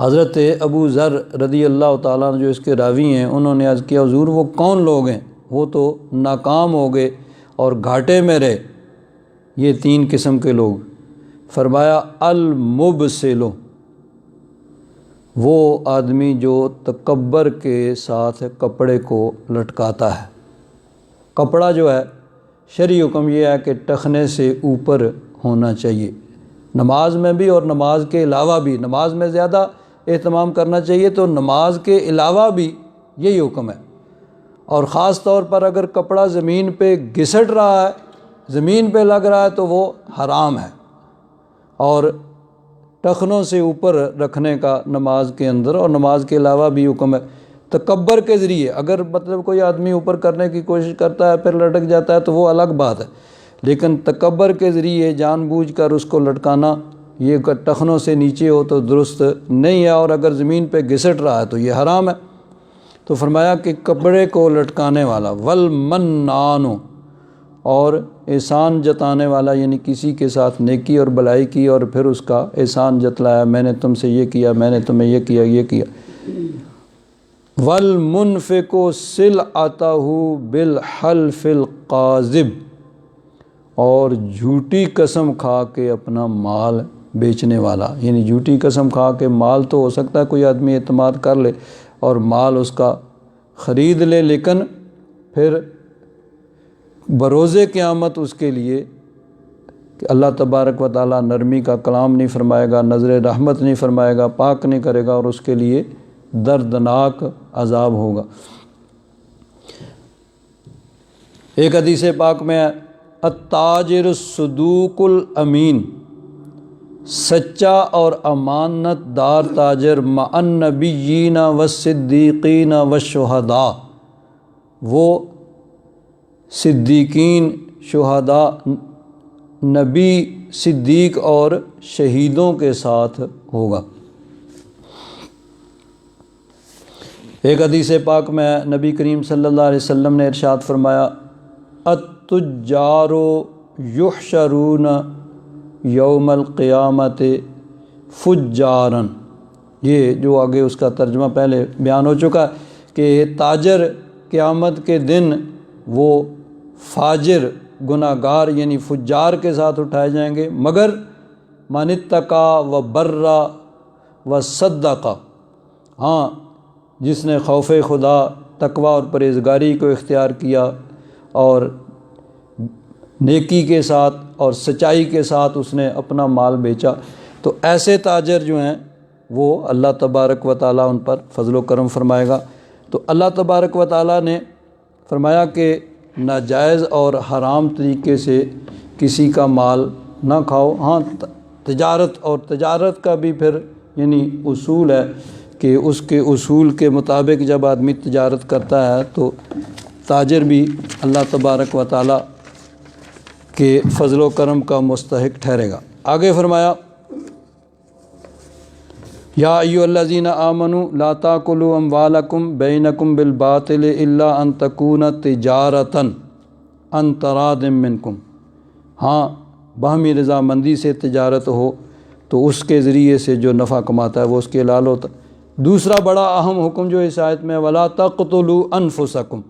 Speaker 1: حضرت ابو ذر رضی اللہ تعالیٰ عنہ جو اس کے راوی ہیں، انہوں نے عرض کیا حضور وہ کون لوگ ہیں؟ وہ تو ناکام ہو گئے اور گھاٹے میں رہے یہ 3 قسم کے لوگ۔ فرمایا المبسل، وہ آدمی جو تکبر کے ساتھ کپڑے کو لٹکاتا ہے۔ کپڑا جو ہے شرعی حکم یہ ہے کہ ٹخنے سے اوپر ہونا چاہیے، نماز میں بھی اور نماز کے علاوہ بھی، نماز میں زیادہ اہتمام کرنا چاہیے، تو نماز کے علاوہ بھی یہی حکم ہے۔ اور خاص طور پر اگر کپڑا زمین پہ گھسٹ رہا ہے، زمین پہ لگ رہا ہے، تو وہ حرام ہے، اور ٹخنوں سے اوپر رکھنے کا نماز کے اندر اور نماز کے علاوہ بھی حکم ہے۔ تکبر کے ذریعے اگر مطلب کوئی آدمی اوپر کرنے کی کوشش کرتا ہے پھر لٹک جاتا ہے تو وہ الگ بات ہے، لیکن تکبر کے ذریعے جان بوجھ کر اس کو لٹکانا، یہ ٹخنوں سے نیچے ہو تو درست نہیں ہے، اور اگر زمین پہ گھسٹ رہا ہے تو یہ حرام ہے۔ تو فرمایا کہ کپڑے کو لٹکانے والا، والمنان، اور احسان جتانے والا، یعنی کسی کے ساتھ نیکی اور بلائی کی اور پھر اس کا احسان جتلایا، میں نے تم سے یہ کیا، میں نے تمہیں یہ کیا، یہ کیا۔ وَالْمُنْفِقُ سِلْعَتَهُ بِالْحَلْفِ الْقَاذِبِ، اور جھوٹی قسم کھا کے اپنا مال بیچنے والا، یعنی جھوٹی قسم کھا کے مال تو ہو سکتا ہے کوئی آدمی اعتماد کر لے اور مال اس کا خرید لے، لیکن پھر بروز قیامت اس کے لیے کہ اللہ تبارک و تعالیٰ نرمی کا کلام نہیں فرمائے گا، نظر رحمت نہیں فرمائے گا، پاک نہیں کرے گا، اور اس کے لیے دردناک عذاب ہوگا۔ ایک حدیث پاک میں ہے التاجر الصدوق الامین، سچا اور امانت دار تاجر مع النبیین والصدیقین والشہداء، وہ صدیقین، شہداء، نبی، صدیق اور شہیدوں کے ساتھ ہوگا۔ ایک حدیث پاک میں نبی کریم صلی اللہ علیہ وسلم نے ارشاد فرمایا التجار یحشرون یوم القیامت فجارا، یہ جو آگے اس کا ترجمہ پہلے بیان ہو چکا کہ تاجر قیامت کے دن وہ فاجر، گناہ گار یعنی فجار کے ساتھ اٹھائے جائیں گے، مگر من اتقی و برا و صدقہ، ہاں جس نے خوف خدا، تقوی اور پرہیزگاری کو اختیار کیا اور نیکی کے ساتھ اور سچائی کے ساتھ اس نے اپنا مال بیچا، تو ایسے تاجر جو ہیں وہ اللہ تبارک و تعالیٰ ان پر فضل و کرم فرمائے گا۔ تو اللہ تبارک و تعالیٰ نے فرمایا کہ ناجائز اور حرام طریقے سے کسی کا مال نہ کھاؤ۔ ہاں تجارت کا بھی پھر یعنی اصول ہے کہ اس کے اصول کے مطابق جب آدمی تجارت کرتا ہے تو تاجر بھی اللہ تبارک و تعالیٰ کے فضل و کرم کا مستحق ٹھہرے گا۔ آگے فرمایا یا ایھا الذین آمنوا لا تاکلوا اموالکم بینکم بالباطل الا ان تکون تجارۃ عن تراض منکم، ہاں باہمی رضامندی سے تجارت ہو تو اس کے ذریعے سے جو نفع کماتا ہے وہ اس کے حلال ہوتا ہے۔ دوسرا بڑا اہم حکم جو اس آیت میں ولا تقتلوا انفسکم،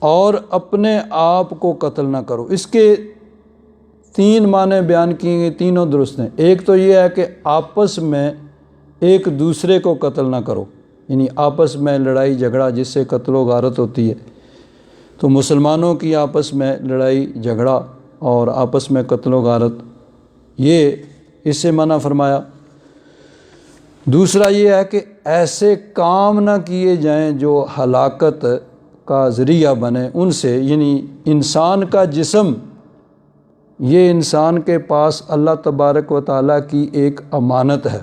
Speaker 1: اور اپنے آپ کو قتل نہ کرو۔ اس کے تین معنی بیان کیے گئے، تینوں درست ہیں۔ ایک تو یہ ہے کہ آپس میں ایک دوسرے کو قتل نہ کرو، یعنی آپس میں لڑائی جھگڑا جس سے قتل و غارت ہوتی ہے، تو مسلمانوں کی آپس میں لڑائی جھگڑا اور آپس میں قتل و غارت، یہ اس سے منع فرمایا۔ دوسرا یہ ہے کہ ایسے کام نہ کیے جائیں جو ہلاکت کا ذریعہ بنے ان سے، یعنی انسان کا جسم یہ انسان کے پاس اللہ تبارک و تعالیٰ کی ایک امانت ہے،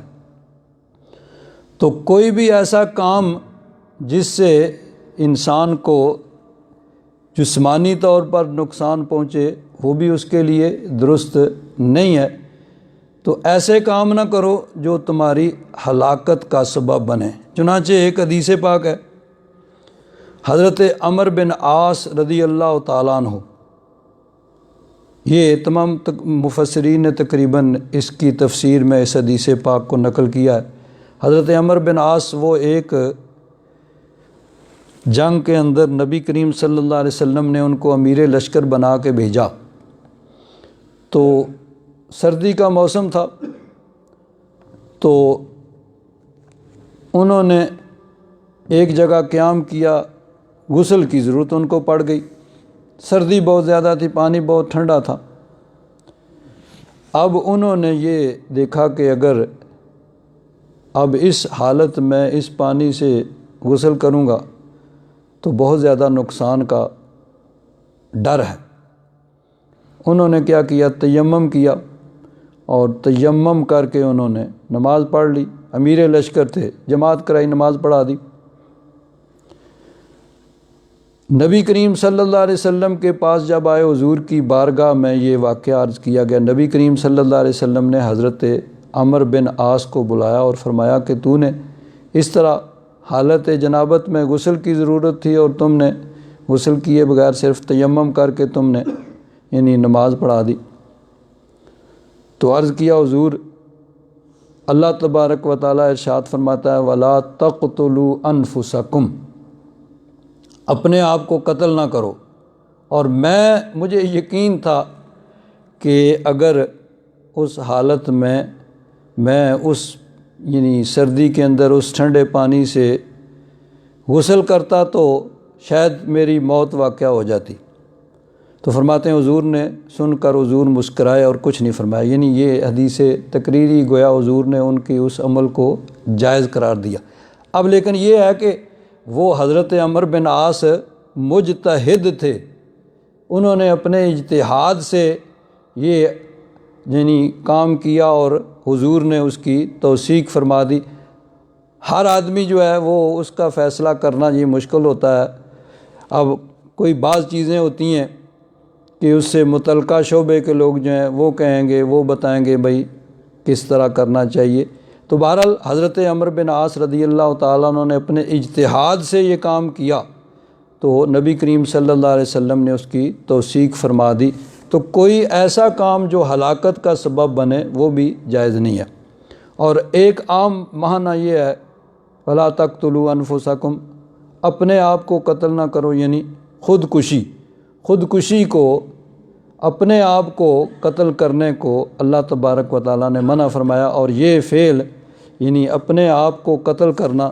Speaker 1: تو کوئی بھی ایسا کام جس سے انسان کو جسمانی طور پر نقصان پہنچے وہ بھی اس کے لیے درست نہیں ہے، تو ایسے کام نہ کرو جو تمہاری ہلاکت کا سبب بنے۔ چنانچہ ایک حدیث پاک ہے حضرت عمر بن عاص رضی اللہ تعالیٰ عنہ، یہ تمام مفسرین نے تقریباً اس کی تفسیر میں اس حدیث پاک کو نقل کیا ہے۔ حضرت عمر بن عاص وہ ایک جنگ کے اندر نبی کریم صلی اللہ علیہ وسلم نے ان کو امیر لشکر بنا کے بھیجا، تو سردی کا موسم تھا، تو انہوں نے ایک جگہ قیام کیا، غسل کی ضرورت ان کو پڑ گئی، سردی بہت زیادہ تھی، پانی بہت ٹھنڈا تھا۔ اب انہوں نے یہ دیکھا کہ اگر اب اس حالت میں اس پانی سے غسل کروں گا تو بہت زیادہ نقصان کا ڈر ہے۔ انہوں نے کیا کیا، تیمم کیا، اور تیمم کر کے انہوں نے نماز پڑھ لی، امیر لشکر تھے، جماعت کرائی، نماز پڑھا دی۔ نبی کریم صلی اللہ علیہ وسلم کے پاس جب آئے، حضور کی بارگاہ میں یہ واقعہ عرض کیا گیا، نبی کریم صلی اللہ علیہ وسلم نے حضرت عمر بن عاص کو بلایا اور فرمایا کہ تو نے اس طرح حالت جنابت میں غسل کی ضرورت تھی اور تم نے غسل کیے بغیر صرف تیمم کر کے تم نے یعنی نماز پڑھا دی۔ تو عرض کیا حضور اللہ تبارک و تعالیٰ ارشاد فرماتا ہے وَلَا تَقْتُلُوا أَنفُسَكُمْ، اپنے آپ کو قتل نہ کرو۔ اور مجھے یقین تھا کہ اگر اس حالت میں اس یعنی سردی کے اندر اس ٹھنڈے پانی سے غسل کرتا تو شاید میری موت واقع ہو جاتی۔ تو فرماتے ہیں حضور نے سن کر حضور مسکرائے اور کچھ نہیں فرمایا، یعنی یہ حدیث تقریری گویا حضور نے ان کی اس عمل کو جائز قرار دیا۔ اب لیکن یہ ہے کہ وہ حضرت عمرو بن عاص مجتہد تھے، انہوں نے اپنے اجتہاد سے یہ یعنی کام کیا اور حضور نے اس کی توثیق فرما دی۔ ہر آدمی جو ہے وہ اس کا فیصلہ کرنا یہ مشکل ہوتا ہے۔ اب کوئی بعض چیزیں ہوتی ہیں کہ اس سے متعلقہ شعبے کے لوگ جو ہیں وہ کہیں گے، وہ بتائیں گے بھائی کس طرح کرنا چاہیے۔ تو بہرحال حضرت عمرو بن عاص رضی اللہ تعالیٰ عنہ نے اپنے اجتہاد سے یہ کام کیا تو نبی کریم صلی اللہ علیہ وسلم نے اس کی توثیق فرما دی۔ تو کوئی ایسا کام جو ہلاکت کا سبب بنے وہ بھی جائز نہیں ہے۔ اور ایک عام معنی یہ ہے وَلَا تَقْتُلُوا أَنفُسَكُمْ، اپنے آپ کو قتل نہ کرو، یعنی خودکشی کو، اپنے آپ کو قتل کرنے کو اللہ تبارک و تعالیٰ نے منع فرمایا۔ اور یہ فعل یعنی اپنے آپ کو قتل کرنا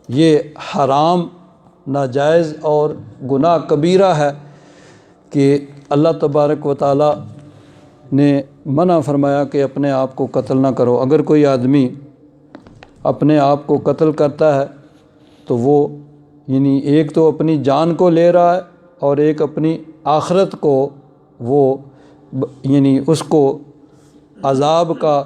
Speaker 1: یہ حرام، ناجائز اور گناہ کبیرہ ہے کہ اللہ تبارک و تعالیٰ نے منع فرمایا کہ اپنے آپ کو قتل نہ کرو۔ اگر کوئی آدمی اپنے آپ کو قتل کرتا ہے تو وہ یعنی ایک تو اپنی جان کو لے رہا ہے اور ایک اپنی آخرت کو وہ یعنی اس کو عذاب کا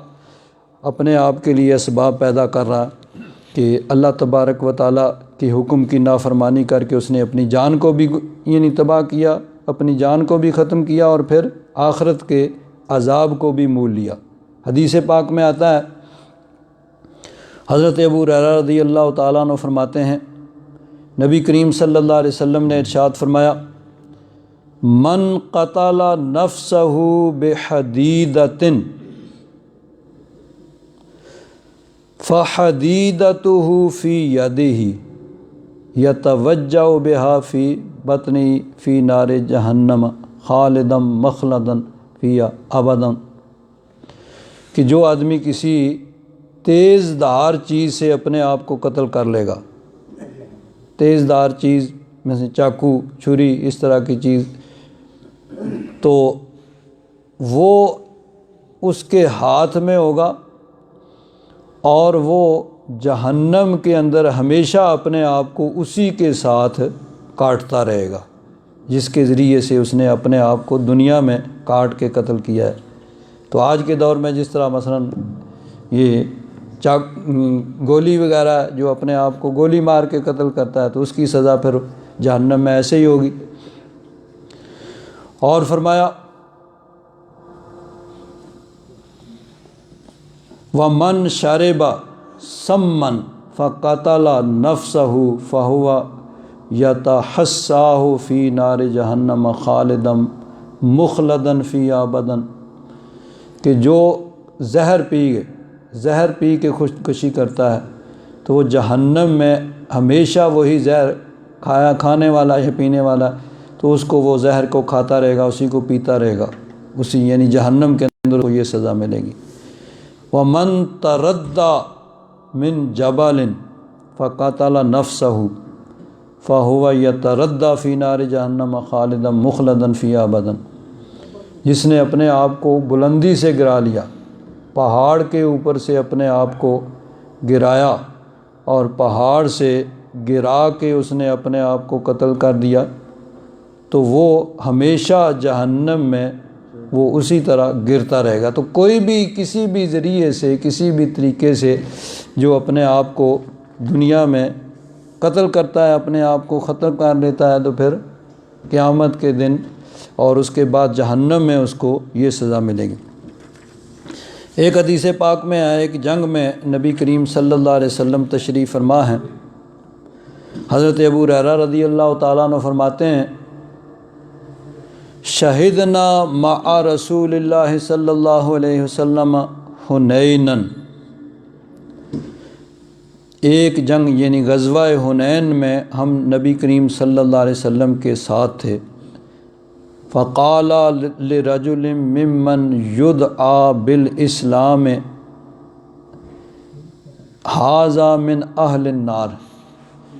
Speaker 1: اپنے آپ کے لیے اسباب پیدا کر رہا ہے کہ اللہ تبارک و تعالیٰ کے حکم کی نافرمانی کر کے اس نے اپنی جان کو بھی یعنی تباہ کیا، اپنی جان کو بھی ختم کیا اور پھر آخرت کے عذاب کو بھی مول لیا۔ حدیث پاک میں آتا ہے، حضرت ابو ہریرہ رضی اللہ تعالیٰ عنہ فرماتے ہیں نبی کریم صلی اللہ علیہ وسلم نے ارشاد فرمایا من قتل نفسہ بحدیدۃ فحدیدتہ فی یدہ یتوجع بہا فی بطنہ فی نار جہنم خالدا مخلدا فیہا ابدا، کہ جو آدمی کسی تیز دھار چیز سے اپنے آپ کو قتل کر لے گا، تیز دھار چیز میں سے چاقو، چھری، اس طرح کی چیز، تو وہ اس کے ہاتھ میں ہوگا اور وہ جہنم کے اندر ہمیشہ اپنے آپ کو اسی کے ساتھ کاٹتا رہے گا جس کے ذریعے سے اس نے اپنے آپ کو دنیا میں کاٹ کے قتل کیا ہے۔ تو آج کے دور میں جس طرح مثلاً یہ گولی وغیرہ جو اپنے آپ کو گولی مار کے قتل کرتا ہے تو اس کی سزا پھر جہنم میں ایسے ہی ہوگی۔ اور فرمایا وَمَنْ شَرِبَ سَمًّا فَقَتَلَ نَفْسَهُ فَهُوَ يَتَحَسَّاهُ فِي نَارِ جَهَنَّمَ خَالِدًا مُخْلَدًا فِيهَا أَبَدًا، کہ جو زہر پی کے خودکشی کرتا ہے تو وہ جہنم میں ہمیشہ وہی زہر کھانے والا یا پینے والا، تو اس کو وہ زہر کو کھاتا رہے گا، اسی کو پیتا رہے گا، اسی یعنی جہنم کے اندر کو یہ سزا ملے گی۔ وَمَن تَرَدَّى مِن جَبَلٍ فَقَتَلَ نَفْسَهُ فَهُوَ يَتَرَدَّى فِي نَارِ جَهَنَّمَ خَالِدًا مُخْلَدًا فِيهَا أَبَدًا، جس نے اپنے آپ کو بلندی سے گرا لیا، پہاڑ کے اوپر سے اپنے آپ کو گرایا اور پہاڑ سے گرا کے اس نے اپنے آپ کو قتل کر دیا، تو وہ ہمیشہ جہنم میں وہ اسی طرح گرتا رہے گا۔ تو کوئی بھی کسی بھی ذریعے سے، کسی بھی طریقے سے جو اپنے آپ کو دنیا میں قتل کرتا ہے، اپنے آپ کو ختم کر لیتا ہے، تو پھر قیامت کے دن اور اس کے بعد جہنم میں اس کو یہ سزا ملے گی۔ ایک حدیث پاک میں ہے، ایک جنگ میں نبی کریم صلی اللہ علیہ وسلم تشریف فرما ہیں حضرت ابو ہریرہ رضی اللہ تعالیٰ عنہ فرماتے ہیں شہدنا مع رسول اللہ صلی اللہ علیہ وسلم حنیناً، ایک جنگ یعنی غزوہ حنین میں ہم نبی کریم صلی اللہ علیہ وسلم کے ساتھ تھے۔ فقال لرجل ممن يدعى بالاسلام ھذا من اہل النار،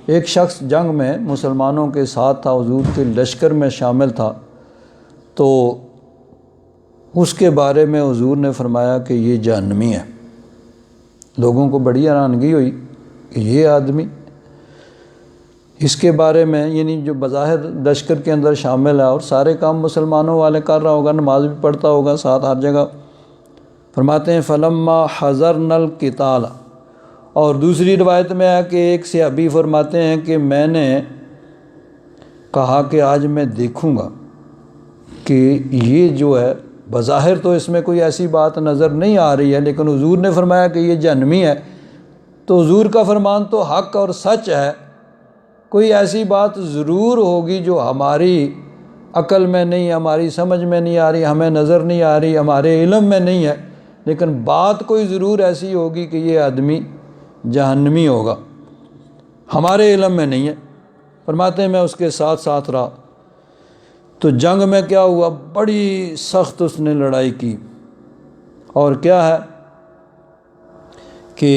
Speaker 1: ایک شخص جنگ میں مسلمانوں کے ساتھ تھا، حضور کے لشکر میں شامل تھا، تو اس کے بارے میں حضور نے فرمایا کہ یہ جہنمی ہے۔ لوگوں کو بڑی حیرانگی ہوئی کہ یہ آدمی اس کے بارے میں، یعنی جو بظاہر لشکر کے اندر شامل ہے اور سارے کام مسلمانوں والے کر رہا ہوگا، نماز بھی پڑھتا ہوگا ساتھ ہر جگہ۔ فرماتے ہیں فلما حضرنا القتال، اور دوسری روایت میں ہے کہ ایک صحابی فرماتے ہیں کہ میں نے کہا کہ آج میں دیکھوں گا کہ یہ جو ہے بظاہر تو اس میں کوئی ایسی بات نظر نہیں آ رہی ہے، لیکن حضور نے فرمایا کہ یہ جہنمی ہے، تو حضور کا فرمان تو حق اور سچ ہے، کوئی ایسی بات ضرور ہوگی جو ہماری عقل میں نہیں، ہماری سمجھ میں نہیں آ رہی، ہمیں نظر نہیں آ رہی، ہمارے علم میں نہیں ہے، لیکن بات کوئی ضرور ایسی ہوگی کہ یہ آدمی جہنمی ہوگا، ہمارے علم میں نہیں ہے۔ فرماتے ہیں میں اس کے ساتھ ساتھ رہا، تو جنگ میں کیا ہوا، بڑی سخت اس نے لڑائی کی، اور کیا ہے کہ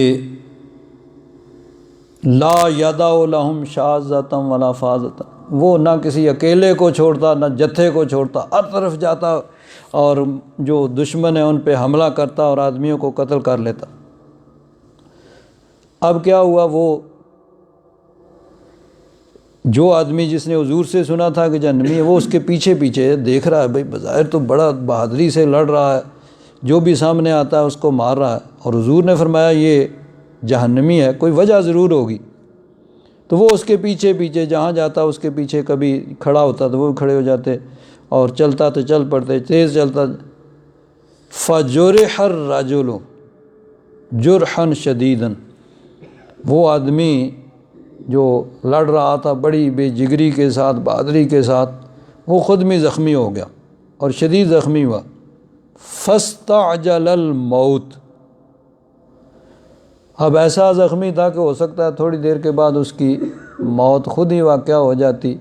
Speaker 1: لا یدع لہم شاذۃ ولا فاذۃ، وہ نہ کسی اکیلے کو چھوڑتا نہ جتھے کو چھوڑتا، ہر طرف جاتا اور جو دشمن ہے ان پہ حملہ کرتا اور آدمیوں کو قتل کر لیتا۔ اب کیا ہوا، وہ جو آدمی جس نے حضور سے سنا تھا کہ جہنمی ہے، وہ اس کے پیچھے پیچھے دیکھ رہا ہے، بھائی بظاہر تو بڑا بہادری سے لڑ رہا ہے، جو بھی سامنے آتا ہے اس کو مار رہا ہے، اور حضور نے فرمایا یہ جہنمی ہے، کوئی وجہ ضرور ہوگی۔ تو وہ اس کے پیچھے پیچھے جہاں جاتا اس کے پیچھے، کبھی کھڑا ہوتا تو وہ کھڑے ہو جاتے، اور چلتا تو چل پڑتے، تیز چلتا۔ فجرح الرجل جرحا شدیدا، وہ آدمی جو لڑ رہا تھا بڑی بے جگری کے ساتھ، بہادری کے ساتھ، وہ خود میں زخمی ہو گیا اور شدید زخمی ہوا۔ فاستعجل الموت، اب ایسا زخمی تھا کہ ہو سکتا ہے تھوڑی دیر کے بعد اس کی موت خود ہی واقع ہو جاتی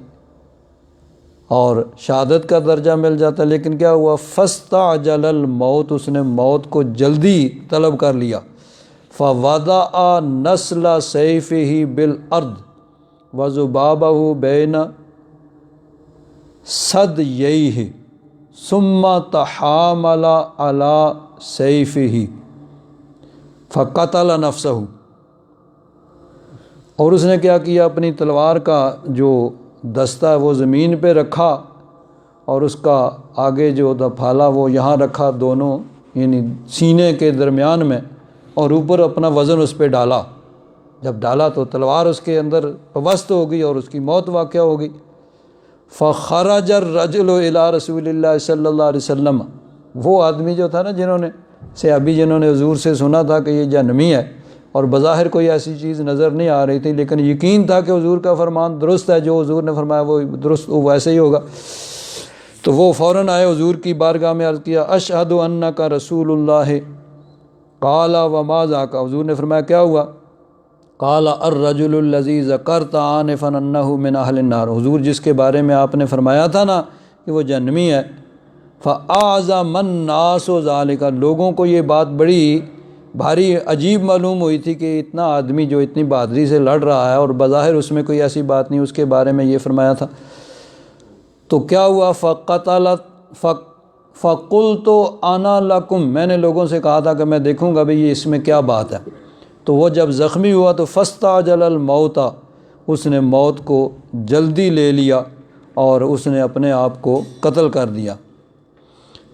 Speaker 1: اور شہادت کا درجہ مل جاتا، لیکن کیا ہوا، فاستعجل الموت، اس نے موت کو جلدی طلب کر لیا۔ فوضع نسل سیفہ بالارض وذبابہ بین ثدییہ ثم تحامل علی سیفہ فقتل نفسہ، اور اس نے کیا کیا، اپنی تلوار کا جو دستہ ہے وہ زمین پہ رکھا، اور اس کا آگے جو تھا پھالا وہ یہاں رکھا، دونوں یعنی سینے کے درمیان میں، اور اوپر اپنا وزن اس پہ ڈالا۔ جب ڈالا تو تلوار اس کے اندر پوست ہو گئی اور اس کی موت واقع ہو گئی۔ فخرج الرجل الی رسول اللہ صلی اللہ علیہ وسلم، وہ آدمی جو تھا نا جنہوں نے حضور سے سنا تھا کہ یہ جہنمی ہے، اور بظاہر کوئی ایسی چیز نظر نہیں آ رہی تھی، لیکن یقین تھا کہ حضور کا فرمان درست ہے، جو حضور نے فرمایا وہ درست ویسے ہی ہوگا، تو وہ فوراً آئے حضور کی بارگاہ میں، عرض کیا اشہد انک رسول اللہ، قال وما ذاک، حضور نے فرمایا کیا ہوا، قال الرجل الذی ذکرت آنفا انہ من اہل النار، حضور جس کے بارے میں آپ نے فرمایا تھا نا کہ وہ جہنمی ہے، فاعظم الناس ذالک، لوگوں کو یہ بات بڑی بھاری عجیب معلوم ہوئی تھی کہ اتنا آدمی جو اتنی بہادری سے لڑ رہا ہے اور بظاہر اس میں کوئی ایسی بات نہیں، اس کے بارے میں یہ فرمایا تھا۔ تو کیا ہوا، فقلت انا لکم، میں نے لوگوں سے کہا تھا کہ میں دیکھوں گا بھئی یہ اس میں کیا بات ہے۔ تو وہ جب زخمی ہوا تو فاستعجل الموت، اس نے موت کو جلدی لے لیا اور اس نے اپنے آپ کو قتل کر دیا۔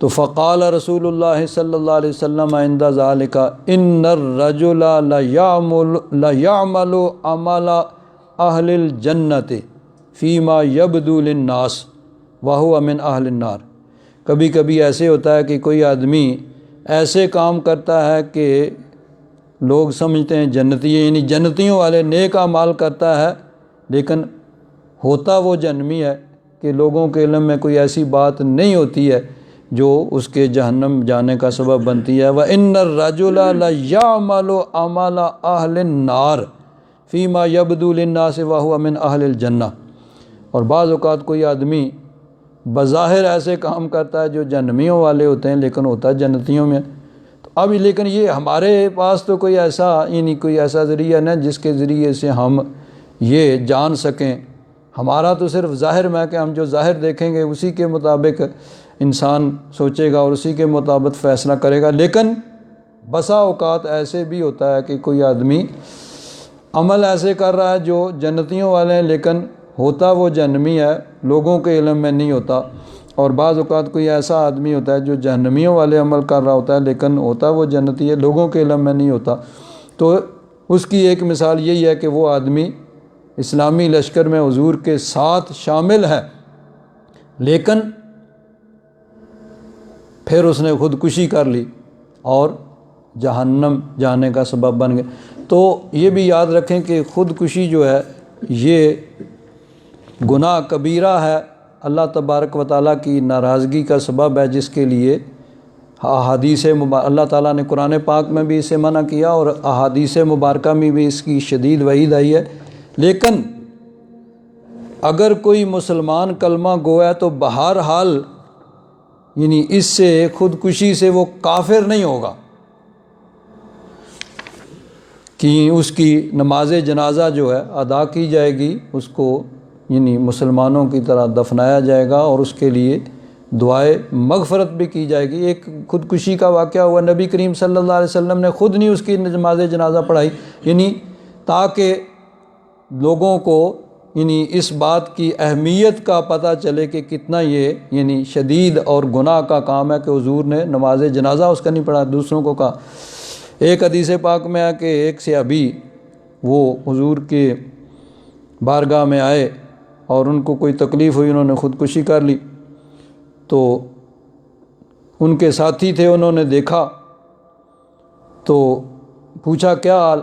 Speaker 1: تو فقال رسول اللہ صلی اللہ علیہ وسلم عند ذالک ان الرجل لیعمل عمل اہل الجنۃ فیما یبدو للناس وہو من اہل النار، کبھی کبھی ایسے ہوتا ہے کہ کوئی آدمی ایسے کام کرتا ہے کہ لوگ سمجھتے ہیں جنتی ہے، یعنی جنتیوں والے نیک اعمال کرتا ہے، لیکن ہوتا وہ جہنمی ہے کہ لوگوں کے علم میں کوئی ایسی بات نہیں ہوتی ہے جو اس کے جہنم جانے کا سبب بنتی ہے۔ وَإِنَّ الرَّجُلَ لَيَعْمَلُ عَمَلَ أَهْلِ النَّارِ فِي مَا يَبْدُو لِلنَّاسِ وَهُوَ مِنْ أَهْلِ الْجَنَّةِ، اور بعض اوقات کوئی آدمی بظاہر ایسے کام کرتا ہے جو جہنمیوں والے ہوتے ہیں لیکن ہوتا ہے جنتیوں میں۔ تو اب لیکن یہ ہمارے پاس تو کوئی ایسا کوئی ایسا ذریعہ نہیں جس کے ذریعے سے ہم یہ جان سکیں۔ ہمارا تو صرف ظاہر میں کہ ہم جو ظاہر دیکھیں گے اسی کے مطابق انسان سوچے گا اور اسی کے مطابق فیصلہ کرے گا، لیکن بسا اوقات ایسے بھی ہوتا ہے کہ کوئی آدمی عمل ایسے کر رہا ہے جو جنتیوں والے ہیں لیکن ہوتا وہ جہنمی ہے، لوگوں کے علم میں نہیں ہوتا، اور بعض اوقات کوئی ایسا آدمی ہوتا ہے جو جہنمیوں والے عمل کر رہا ہوتا ہے لیکن ہوتا وہ جنتی ہے، لوگوں کے علم میں نہیں ہوتا۔ تو اس کی ایک مثال یہی ہے کہ وہ آدمی اسلامی لشکر میں حضور کے ساتھ شامل ہے لیکن پھر اس نے خودکشی کر لی اور جہنم جانے کا سبب بن گئے۔ تو یہ بھی یاد رکھیں کہ خودکشی جو ہے یہ گناہ کبیرہ ہے، اللہ تبارک و تعالیٰ کی ناراضگی کا سبب ہے، جس کے لیے احادیث اللہ تعالیٰ نے قرآن پاک میں بھی اسے منع کیا اور احادیث مبارکہ میں بھی اس کی شدید وعید آئی ہے۔ لیکن اگر کوئی مسلمان کلمہ گو ہے تو بہرحال اس سے خودکشی سے وہ کافر نہیں ہوگا کہ اس کی نماز جنازہ جو ہے ادا کی جائے گی، اس کو مسلمانوں کی طرح دفنایا جائے گا اور اس کے لیے دعائے مغفرت بھی کی جائے گی۔ ایک خودکشی کا واقعہ ہوا، نبی کریم صلی اللہ علیہ وسلم نے خود نہیں اس کی نماز جنازہ پڑھائی، تاکہ لوگوں کو اس بات کی اہمیت کا پتہ چلے کہ کتنا یہ شدید اور گناہ کا کام ہے کہ حضور نے نماز جنازہ اس کا نہیں پڑھا، دوسروں کو کہا۔ ایک حدیث پاک میں ہے کہ ایک صحابی وہ حضور کے بارگاہ میں آئے اور ان کو کوئی تکلیف ہوئی، انہوں نے خودکشی کر لی، تو ان کے ساتھی تھے، انہوں نے دیکھا تو پوچھا کیا حال؟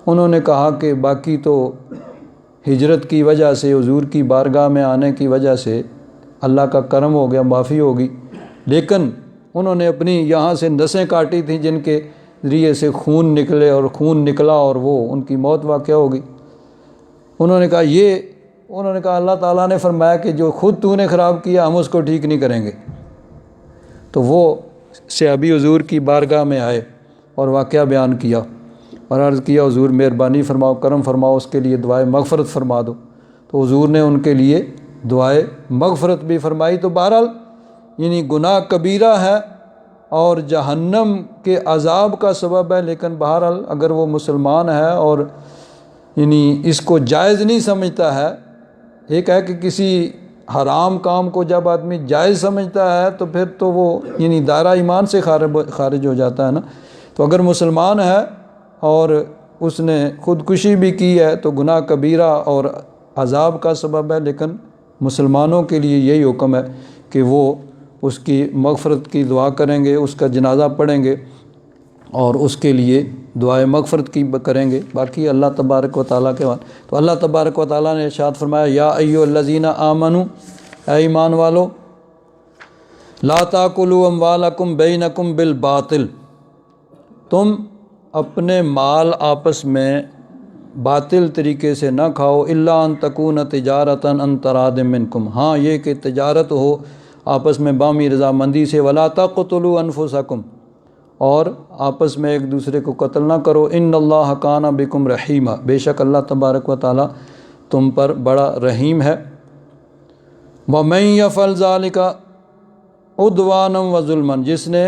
Speaker 1: انہوں نے کہا کہ باقی تو ہجرت کی وجہ سے، حضور کی بارگاہ میں آنے کی وجہ سے اللہ کا کرم ہو گیا، معافی ہوگی، لیکن انہوں نے اپنی یہاں سے نسیں کاٹی تھیں جن کے ذریعے سے خون نکلے اور خون نکلا اور وہ ان کی موت واقع ہوگی۔ انہوں نے کہا اللہ تعالیٰ نے فرمایا کہ جو خود تو نے خراب کیا ہم اس کو ٹھیک نہیں کریں گے۔ تو وہ صحابی حضور کی بارگاہ میں آئے اور واقعہ بیان کیا اور عرض کیا حضور مہربانی فرماؤ، کرم فرماؤ، اس کے لیے دعائے مغفرت فرما دو۔ تو حضور نے ان کے لیے دعائے مغفرت بھی فرمائی۔ تو بہرحال گناہ کبیرہ ہے اور جہنم کے عذاب کا سبب ہے، لیکن بہرحال اگر وہ مسلمان ہے اور اس کو جائز نہیں سمجھتا ہے، ایک ہے کہ کسی حرام کام کو جب آدمی جائز سمجھتا ہے تو پھر تو وہ دائرہ ایمان سے خارج ہو جاتا ہے نا۔ تو اگر مسلمان ہے اور اس نے خودکشی بھی کی ہے تو گناہ کبیرہ اور عذاب کا سبب ہے، لیکن مسلمانوں کے لیے یہی حکم ہے کہ وہ اس کی مغفرت کی دعا کریں گے، اس کا جنازہ پڑھیں گے اور اس کے لیے دعائے مغفرت کی کریں گے۔ باقی اللہ تبارک و تعالیٰ کے بعد تو اللہ تبارک و تعالیٰ نے ارشاد فرمایا یا ایھا الذین آمنوا، اے ایمان والو، لا تاکلوا اموالکم بینکم بالباطل، تم اپنے مال آپس میں باطل طریقے سے نہ کھاؤ، الا ان تکون تجارتا عن تراض منکم، ہاں یہ کہ تجارت ہو آپس میں باہمی رضامندی سے، ولا تقتلوا انفسکم، اور آپس میں ایک دوسرے کو قتل نہ کرو، ان اللہ کان بکم رحیما، بے شک اللہ تبارک و تعالیٰ تم پر بڑا رحیم ہے۔ ومن یفعل ذلک عدوانا وظلما، جس نے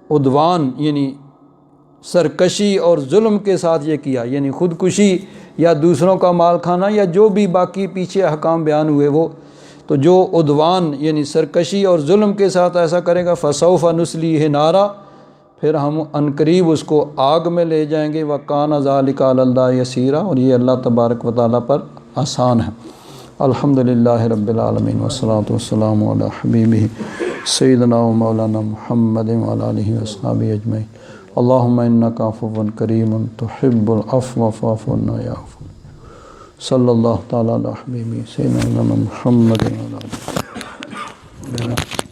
Speaker 1: عدوان سرکشی اور ظلم کے ساتھ یہ کیا، خودکشی یا دوسروں کا مال کھانا یا جو بھی باقی پیچھے احکام بیان ہوئے، وہ تو جو عدوان سرکشی اور ظلم کے ساتھ ایسا کرے گا، فسوف نصلیہ نارا، پھر ہم عنقریب اس کو آگ میں لے جائیں گے، وکان ذلک علی اللہ یسیرا، اور یہ اللہ تبارک و تعالیٰ پر آسان ہے۔ الحمدللہ رب العالمین والصلاۃ والسلام علی حبیبہ سیدنا و مولانا محمد وعلی آلہ وصحبہ اجمعین۔ اللہم انک عفو کریم تحب العفو فاعف عنا یا عفو۔ صلی اللہ تعالیٰ علیہ حبیبی سیدنا محمد وعلی آلہ